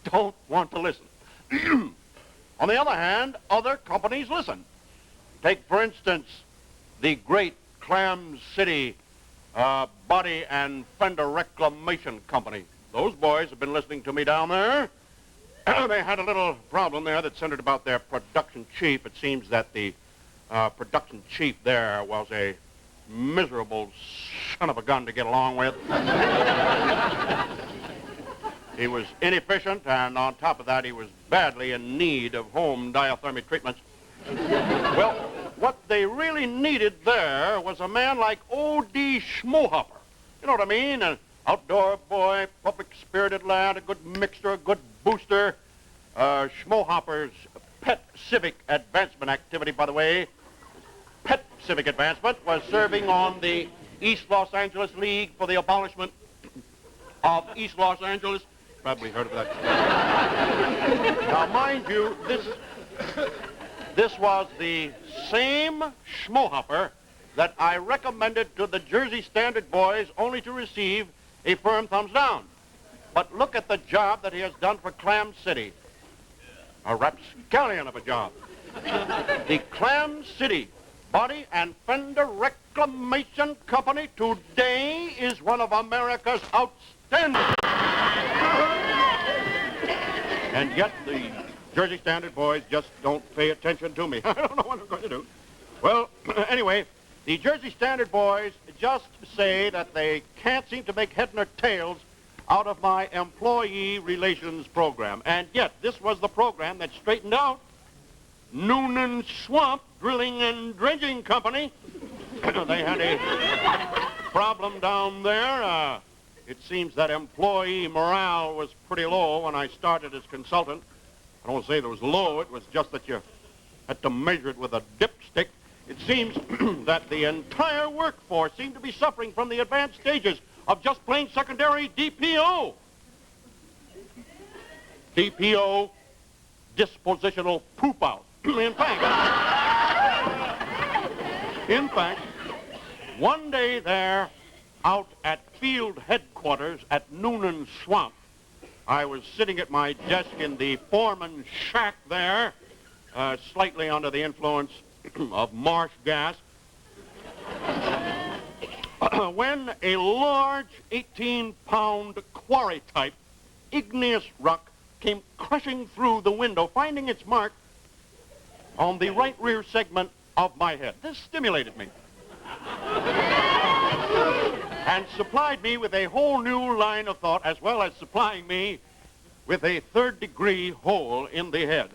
don't want to listen. On the other hand, other companies listen. Take, for instance, the great Clam City Body and Fender Reclamation Company. Those boys have been listening to me down there. They had a little problem there that centered about their production chief. It seems that the production chief there was a miserable son of a gun to get along with. He was inefficient, and on top of that, he was badly in need of home diathermy treatments. Well, what they really needed there was a man like O.D. Schmohopper. You know what I mean? An outdoor boy, public-spirited lad, a good mixture, a good booster. Schmohopper's pet civic advancement activity, by the way, pet civic advancement, was serving on the East Los Angeles League for the Abolishment of East Los Angeles. Probably heard of that. Now, mind you, this was the same Schmohopper that I recommended to the Jersey Standard boys only to receive a firm thumbs down. But look at the job that he has done for Clam City. A rapscallion of a job. The Clam City Body and Fender Reclamation Company today is one of America's outstanding. And yet the Jersey Standard boys just don't pay attention to me. I don't know what I'm going to do. Well, anyway, the Jersey Standard boys just say that they can't seem to make head nor tails out of my employee relations program. And yet, this was the program that straightened out Noonan Swamp Drilling and Dredging Company. They had a problem down there. It seems that employee morale was pretty low when I started as consultant. I don't want to say that it was low, it was just that you had to measure it with a dipstick. It seems that the entire workforce seemed to be suffering from the advanced stages of just plain secondary DPO. DPO, dispositional poop out. In fact, one day there, out at field headquarters at Noonan Swamp, I was sitting at my desk in the foreman's shack there, slightly under the influence of marsh gas, when a large 18-pound quarry-type igneous rock came crashing through the window, finding its mark on the right rear segment of my head. This stimulated me and supplied me with a whole new line of thought, as well as supplying me with a third-degree hole in the head.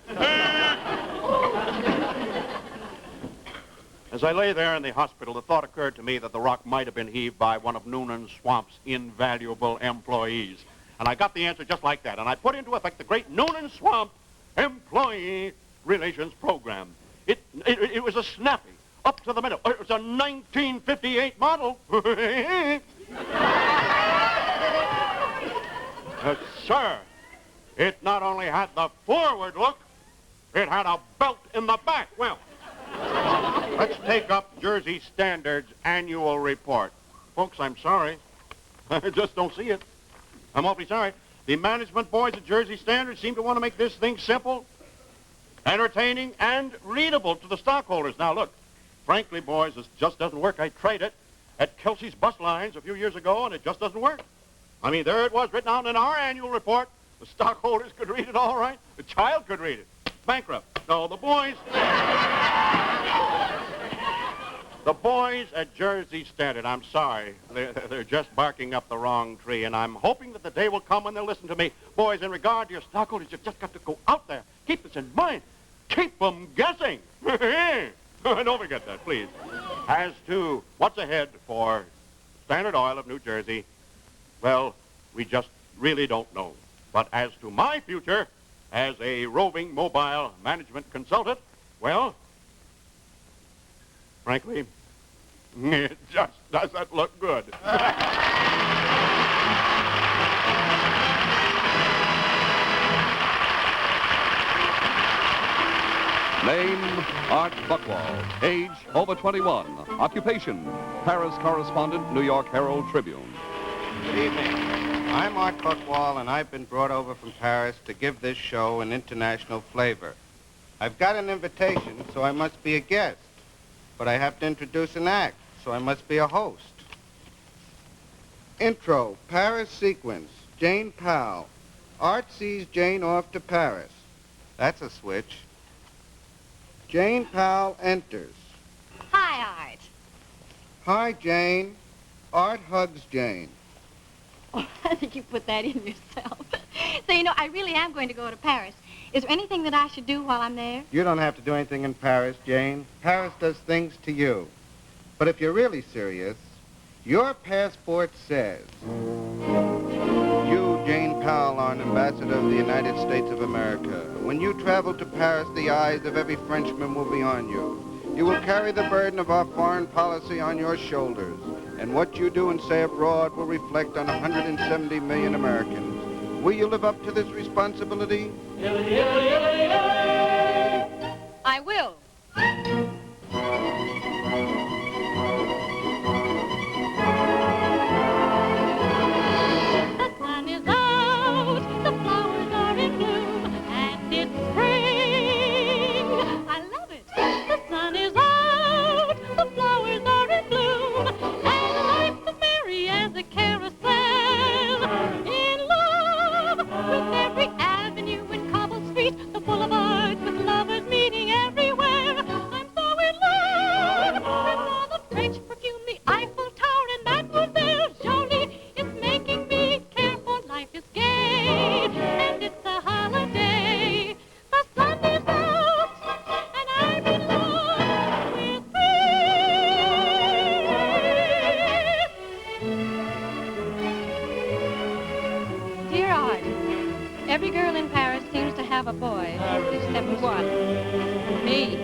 As I lay there in the hospital, the thought occurred to me that the rock might have been heaved by one of Noonan Swamp's invaluable employees. And I got the answer just like that, and I put into effect the great Noonan Swamp Employee Relations Program. It was a snappy, up to the minute. It was a 1958 model. Sir, it not only had the forward look, it had a belt in the back. Well, let's take up Jersey Standard's annual report. Folks, I'm sorry. I just don't see it. I'm awfully sorry. The management boys at Jersey Standard seem to want to make this thing simple, entertaining, and readable to the stockholders. Now, look, frankly, boys, this just doesn't work. I tried it at Kelsey's Bus Lines a few years ago, and it just doesn't work. I mean, there it was written out in our annual report. The stockholders could read it all right. The child could read it. Bankrupt. No, the boys... The boys at Jersey Standard, I'm sorry. They're just barking up the wrong tree, and I'm hoping that the day will come when they'll listen to me. Boys, in regard to your stockholders, you've just got to go out there. Keep this in mind. Keep them guessing. Don't forget that, please. As to what's ahead for Standard Oil of New Jersey, well, we just really don't know. But as to my future as a roving mobile management consultant, well, frankly, it just doesn't look good. Name, Art Buckwall. Age, over 21. Occupation, Paris correspondent, New York Herald Tribune. Good evening. I'm Art Buckwall, and I've been brought over from Paris to give this show an international flavor. I've got an invitation, so I must be a guest. But I have to introduce an act, so I must be a host. Intro, Paris sequence, Jane Powell. Art sees Jane off to Paris. That's a switch. Jane Powell enters. Hi, Art. Hi, Jane. Art hugs Jane. Oh, I think you put that in yourself. So, you know, I really am going to go to Paris. Is there anything that I should do while I'm there? You don't have to do anything in Paris, Jane. Paris does things to you. But if you're really serious, your passport says, you, Jane Powell, are an ambassador of the United States of America. When you travel to Paris, the eyes of every Frenchman will be on you. You will carry the burden of our foreign policy on your shoulders. And what you do and say abroad will reflect on 170 million Americans. Will you live up to this responsibility? I will. The sun is out, the flowers are in bloom, and it's spring. I love it. The sun is out, the flowers are in bloom, and life's as merry as a carousel. In love with every avenue and cobbled street, the boulevards with lovers meeting everywhere. I'm so in love with all the French perfume, the Eiffel Tower, and Mademoiselle Jolie. It's making me care, for life is gay, and it's a holiday. The sun is out, and I'm in love with Dear Art, every girl in Paris seems to have a boy, except one. Me.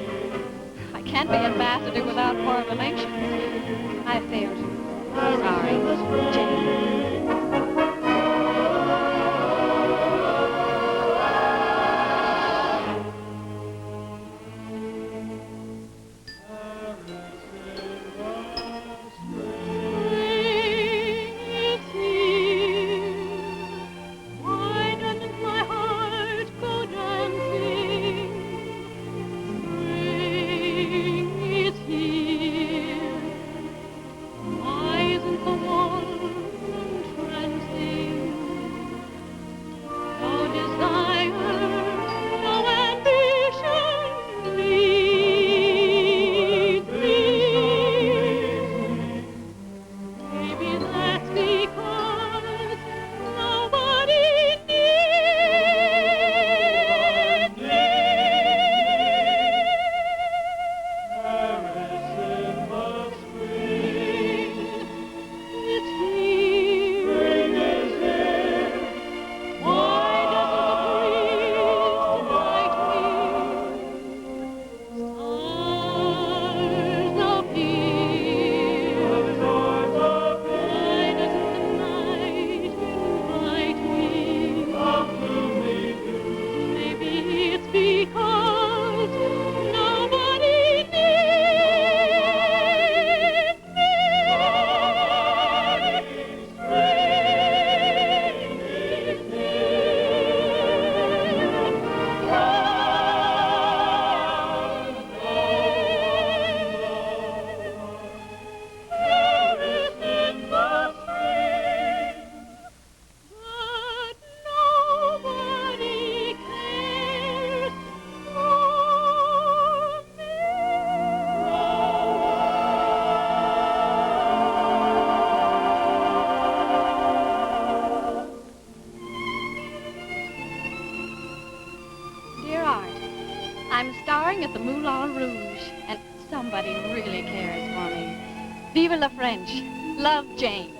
I can't be ambassador without foreign relations. I failed you. Sorry, Jane. Why doesn't my heart go dancing? Spring is here. Vive la French. Love, Jane.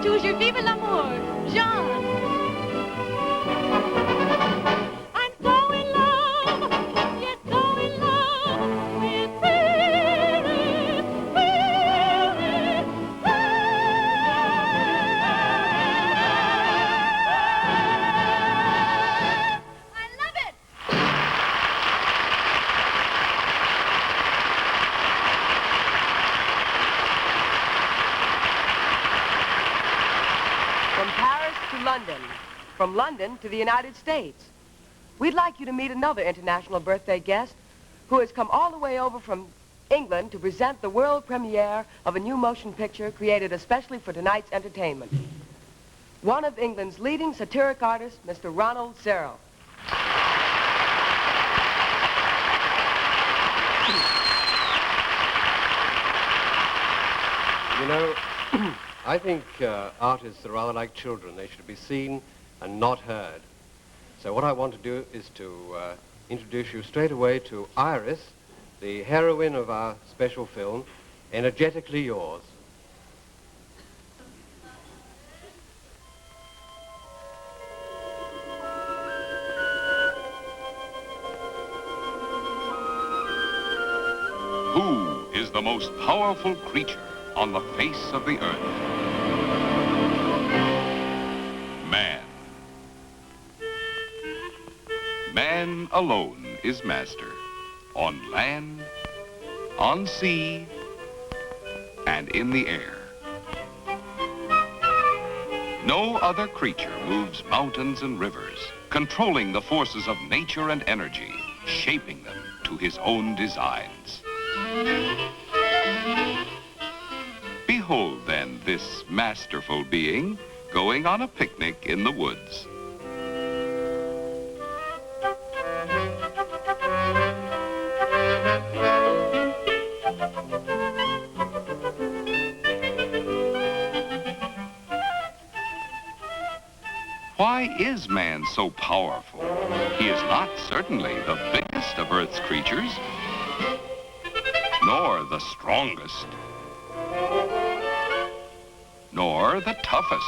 Toujours vive l'amour, Jean. I'm so in love, yes, so in love with Paris, Paris, I love it. From Paris to London, from London to the United States. We'd like you to meet another international birthday guest who has come all the way over from England to present the world premiere of a new motion picture created especially for tonight's entertainment. One of England's leading satiric artists, Mr. Ronald Searle. You know, I think artists are rather like children. They should be seen and not heard. So what I want to do is to introduce you straight away to Iris, the heroine of our special film, Energetically Yours. Who is the most powerful creature on the face of the earth? Man. Man alone is master. On land, on sea, and in the air. No other creature moves mountains and rivers, controlling the forces of nature and energy, shaping them to his own designs. Behold, then, this masterful being going on a picnic in the woods. Why is man so powerful? He is not certainly the biggest of Earth's creatures, nor the strongest, nor the toughest.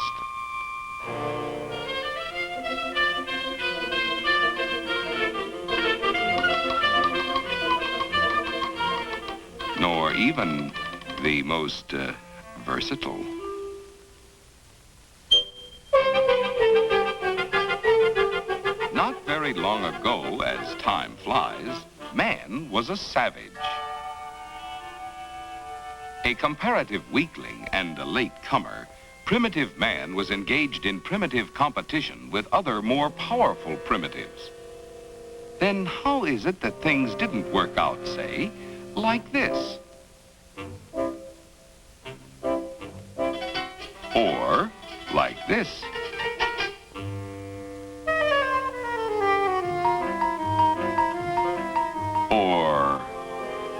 Nor even the most versatile. Not very long ago, as time flies, man was a savage. A comparative weakling and a late comer, primitive man was engaged in primitive competition with other more powerful primitives. Then how is it that things didn't work out, say, like this? Or like this? Or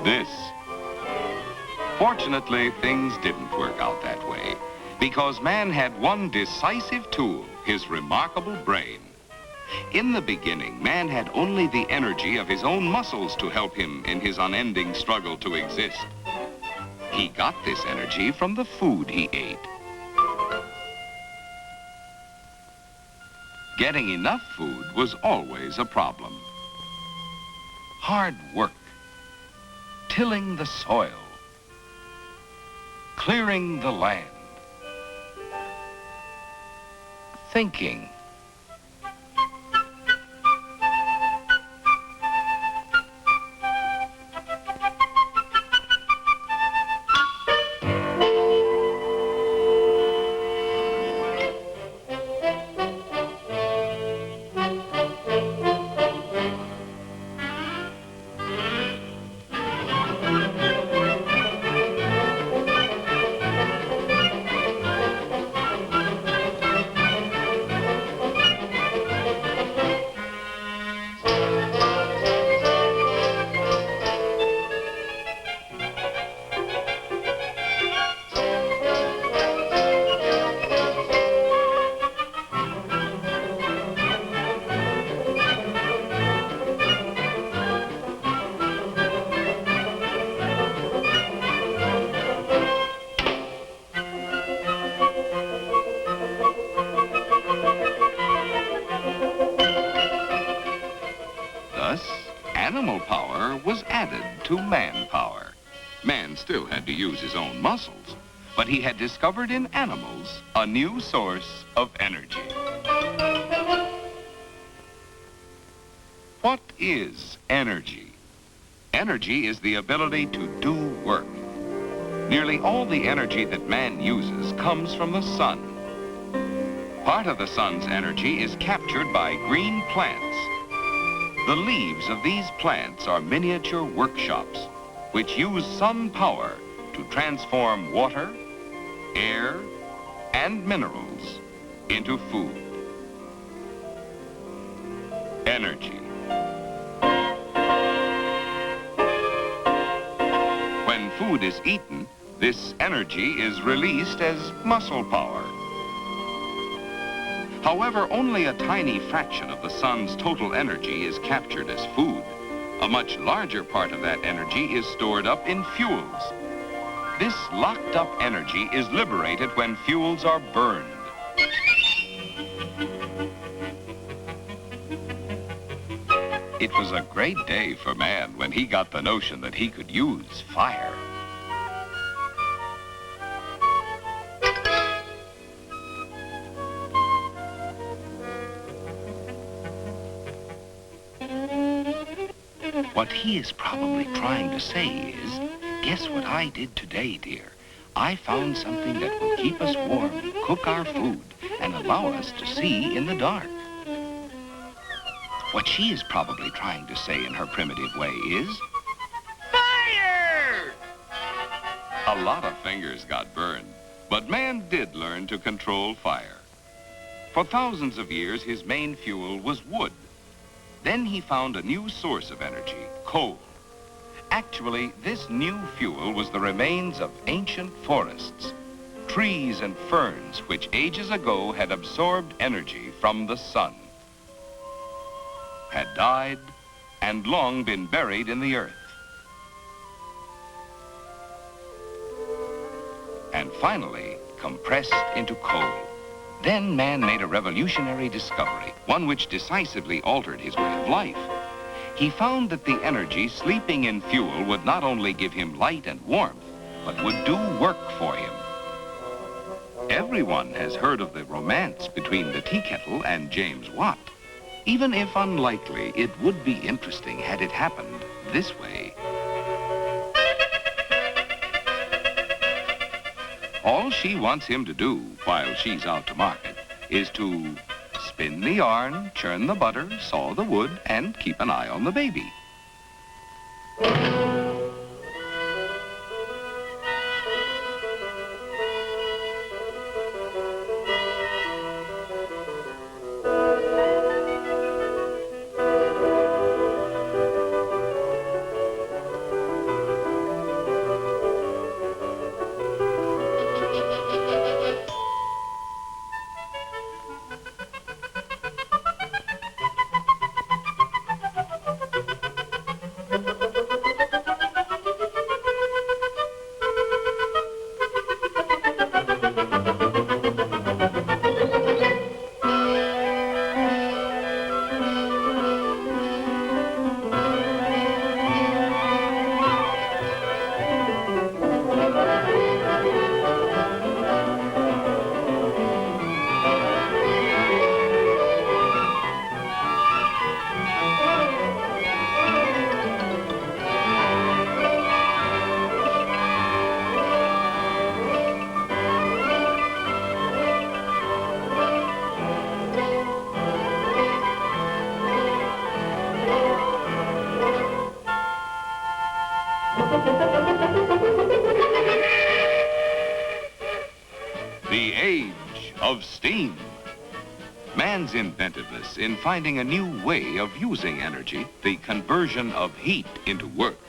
this? Fortunately, things didn't work out that way, because man had one decisive tool, his remarkable brain. In the beginning, man had only the energy of his own muscles to help him in his unending struggle to exist. He got this energy from the food he ate. Getting enough food was always a problem. Hard work, tilling the soil, clearing the land, thinking. Animal power was added to manpower. Man still had to use his own muscles, but he had discovered in animals a new source of energy. What is energy? Energy is the ability to do work. Nearly all the energy that man uses comes from the sun. Part of the sun's energy is captured by green plants. The leaves of these plants are miniature workshops which use sun power to transform water, air, and minerals into food. Energy. When food is eaten, this energy is released as muscle power. However, only a tiny fraction of the sun's total energy is captured as food. A much larger part of that energy is stored up in fuels. This locked up energy is liberated when fuels are burned. It was a great day for man when he got the notion that he could use fire. What he is probably trying to say is, guess what I did today, dear? I found something that will keep us warm, cook our food, and allow us to see in the dark. What she is probably trying to say in her primitive way is, fire! A lot of fingers got burned, but man did learn to control fire. For thousands of years, his main fuel was wood. Then he found a new source of energy, coal. Actually, this new fuel was the remains of ancient forests, trees and ferns which ages ago had absorbed energy from the sun, had died, and long been buried in the earth. And finally, compressed into coal. Then man made a revolutionary discovery, one which decisively altered his way of life. He found that the energy sleeping in fuel would not only give him light and warmth, but would do work for him. Everyone has heard of the romance between the tea kettle and James Watt. Even if unlikely, it would be interesting had it happened this way. All she wants him to do while she's out to market is to spin the yarn, churn the butter, saw the wood, and keep an eye on the baby. The age of steam. Man's inventiveness in finding a new way of using energy, the conversion of heat into work,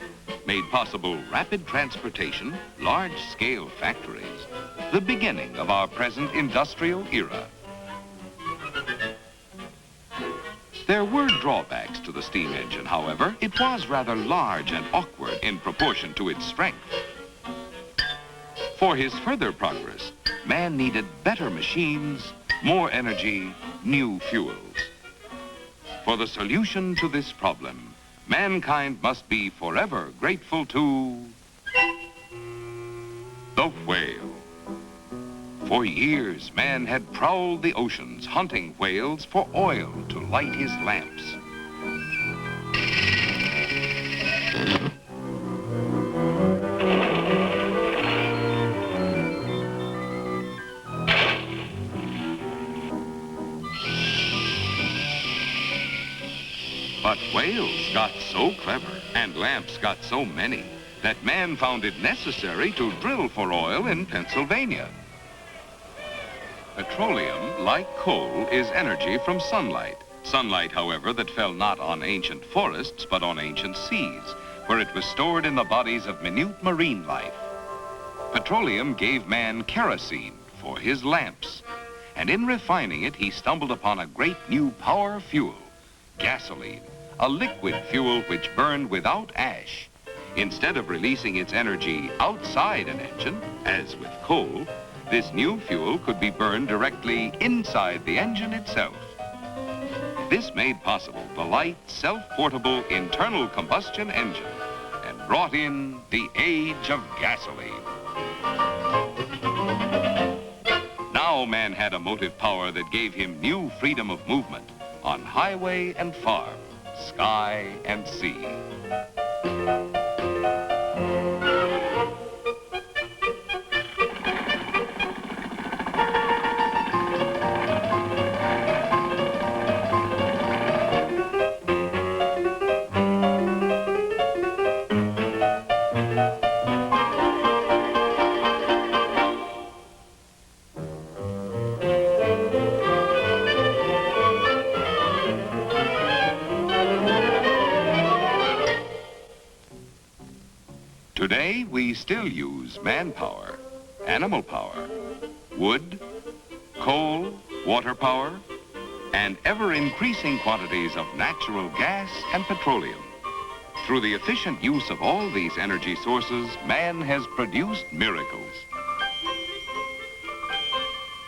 made possible rapid transportation, large-scale factories, the beginning of our present industrial era. There were drawbacks to the steam engine, however. It was rather large and awkward in proportion to its strength. For his further progress, man needed better machines, more energy, new fuels. For the solution to this problem, mankind must be forever grateful to the whale. For years, man had prowled the oceans, hunting whales for oil to light his lamps. But whales got so clever and lamps got so many that man found it necessary to drill for oil in Pennsylvania. Petroleum, like coal, is energy from sunlight. Sunlight, however, that fell not on ancient forests, but on ancient seas, where it was stored in the bodies of minute marine life. Petroleum gave man kerosene for his lamps, and in refining it, he stumbled upon a great new power fuel, gasoline, a liquid fuel which burned without ash. Instead of releasing its energy outside an engine, as with coal, this new fuel could be burned directly inside the engine itself. This made possible the light, self-portable internal combustion engine and brought in the age of gasoline. Now man had a motive power that gave him new freedom of movement on highway and farm, sky and sea. Today, we still use manpower, animal power, wood, coal, water power, and ever-increasing quantities of natural gas and petroleum. Through the efficient use of all these energy sources, man has produced miracles.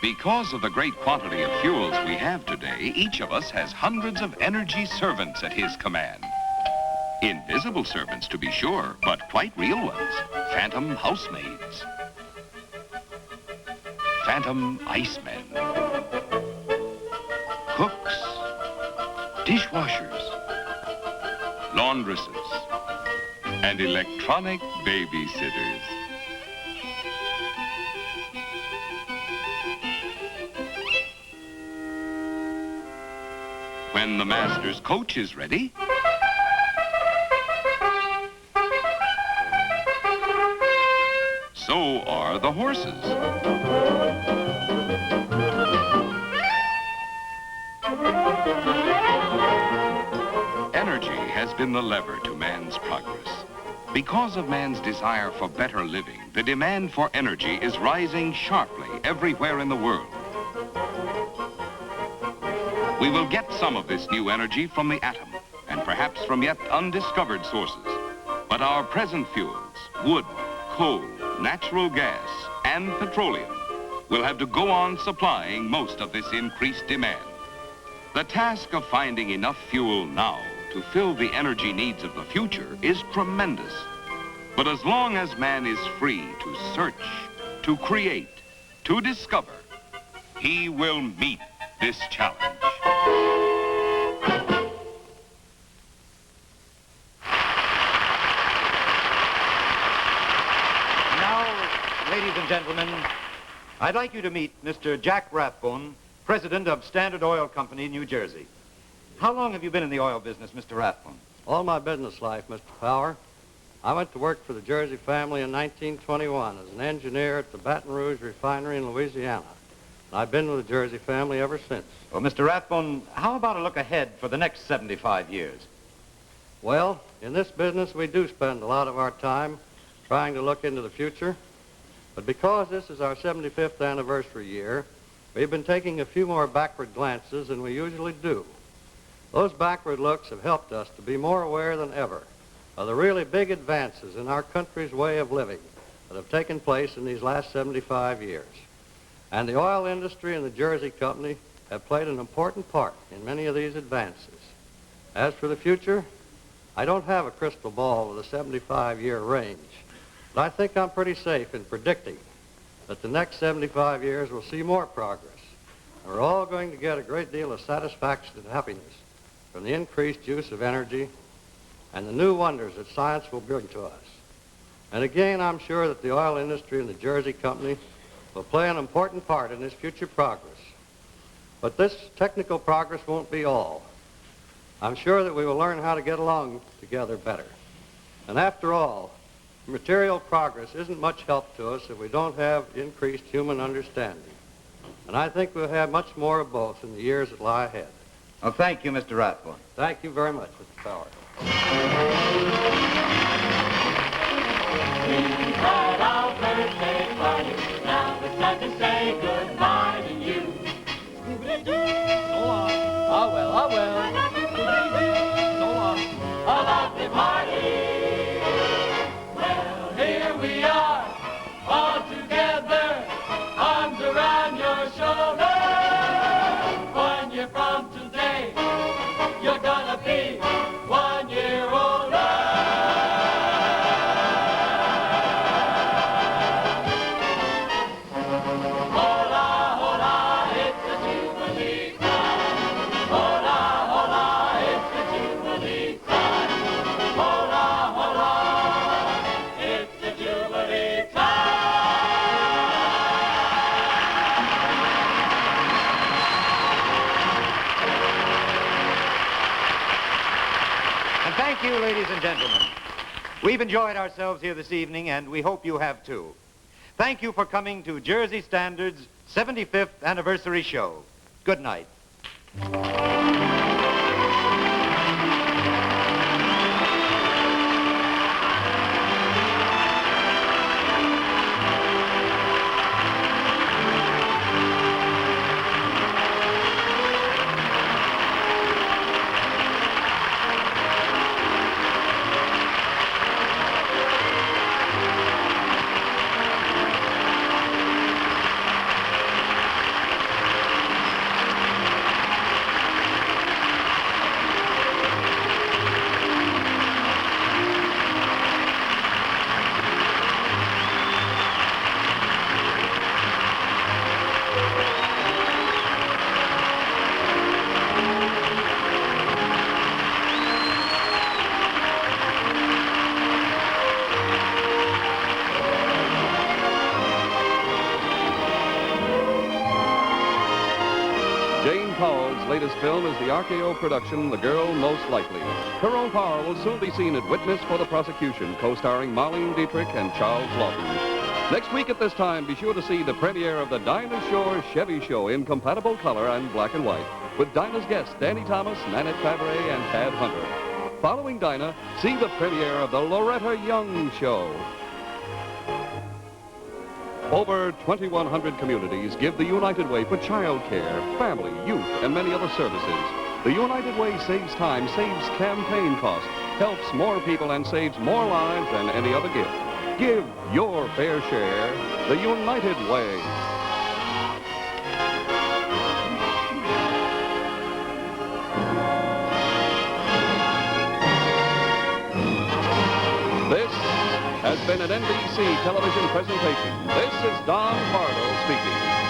Because of the great quantity of fuels we have today, each of us has hundreds of energy servants at his command. Invisible servants, to be sure, but quite real ones. Phantom housemaids. Phantom icemen. Cooks. Dishwashers. Laundresses. And electronic babysitters. When the master's coach is ready, so are the horses. Energy has been the lever to man's progress. Because of man's desire for better living, the demand for energy is rising sharply everywhere in the world. We will get some of this new energy from the atom, and perhaps from yet undiscovered sources. But our present fuels, wood, coal, natural gas, and petroleum, will have to go on supplying most of this increased demand. The task of finding enough fuel now to fill the energy needs of the future is tremendous. But as long as man is free to search, to create, to discover, he will meet this challenge. Now, ladies and gentlemen, I'd like you to meet Mr. Jack Rathbone, president of Standard Oil Company, New Jersey. How long have you been in the oil business, Mr. Rathbone? All my business life, Mr. Power. I went to work for the Jersey family in 1921 as an engineer at the Baton Rouge refinery in Louisiana. And I've been with the Jersey family ever since. Well, Mr. Rathbone, how about a look ahead for the next 75 years? Well, in this business, we do spend a lot of our time trying to look into the future. But because this is our 75th anniversary year, we've been taking a few more backward glances than we usually do. Those backward looks have helped us to be more aware than ever of the really big advances in our country's way of living that have taken place in these last 75 years. And the oil industry and the Jersey Company have played an important part in many of these advances. As for the future, I don't have a crystal ball with a 75-year range, but I think I'm pretty safe in predicting that the next 75 years will see more progress. And we're all going to get a great deal of satisfaction and happiness from the increased use of energy and the new wonders that science will bring to us. And again, I'm sure that the oil industry and the Jersey Company will play an important part in this future progress. But this technical progress won't be all. I'm sure that we will learn how to get along together better. And after all, material progress isn't much help to us if we don't have increased human understanding. And I think we'll have much more of both in the years that lie ahead. Well, thank you, Mr. Rathbone. Thank you very much, Mr. Power. We had our birthday party. Now it's time to say goodbye to you. So long. Ah well, so long. A lovely party. Well, here we are, all together, arms around your shoulder. 1 year from today, you're gonna be 1 year older. Hola, hola, it's the Jubilee time. Hola, hola, it's the Jubilee time. Hola, hola, it's the Jubilee time. And thank you, ladies and gentlemen. We've enjoyed ourselves here this evening, and we hope you have too. Thank you for coming to Jersey Standard's 75th anniversary show. Good night. Jane Powell's latest film is the RKO production, The Girl Most Likely. Tyrone Powell will soon be seen at Witness for the Prosecution, co-starring Marlene Dietrich and Charles Lawton. Next week at this time, be sure to see the premiere of the Dinah Shore Chevy Show in compatible color and black and white, with Dinah's guests Danny Thomas, Nanette Fabray, and Tad Hunter. Following Dinah, see the premiere of the Loretta Young Show. Over 2,100 communities give the United Way for child care, family, youth, and many other services. The United Way saves time, saves campaign costs, helps more people, and saves more lives than any other gift. Give your fair share the United Way. This has been an NBC television presentation. This is Don Pardo speaking.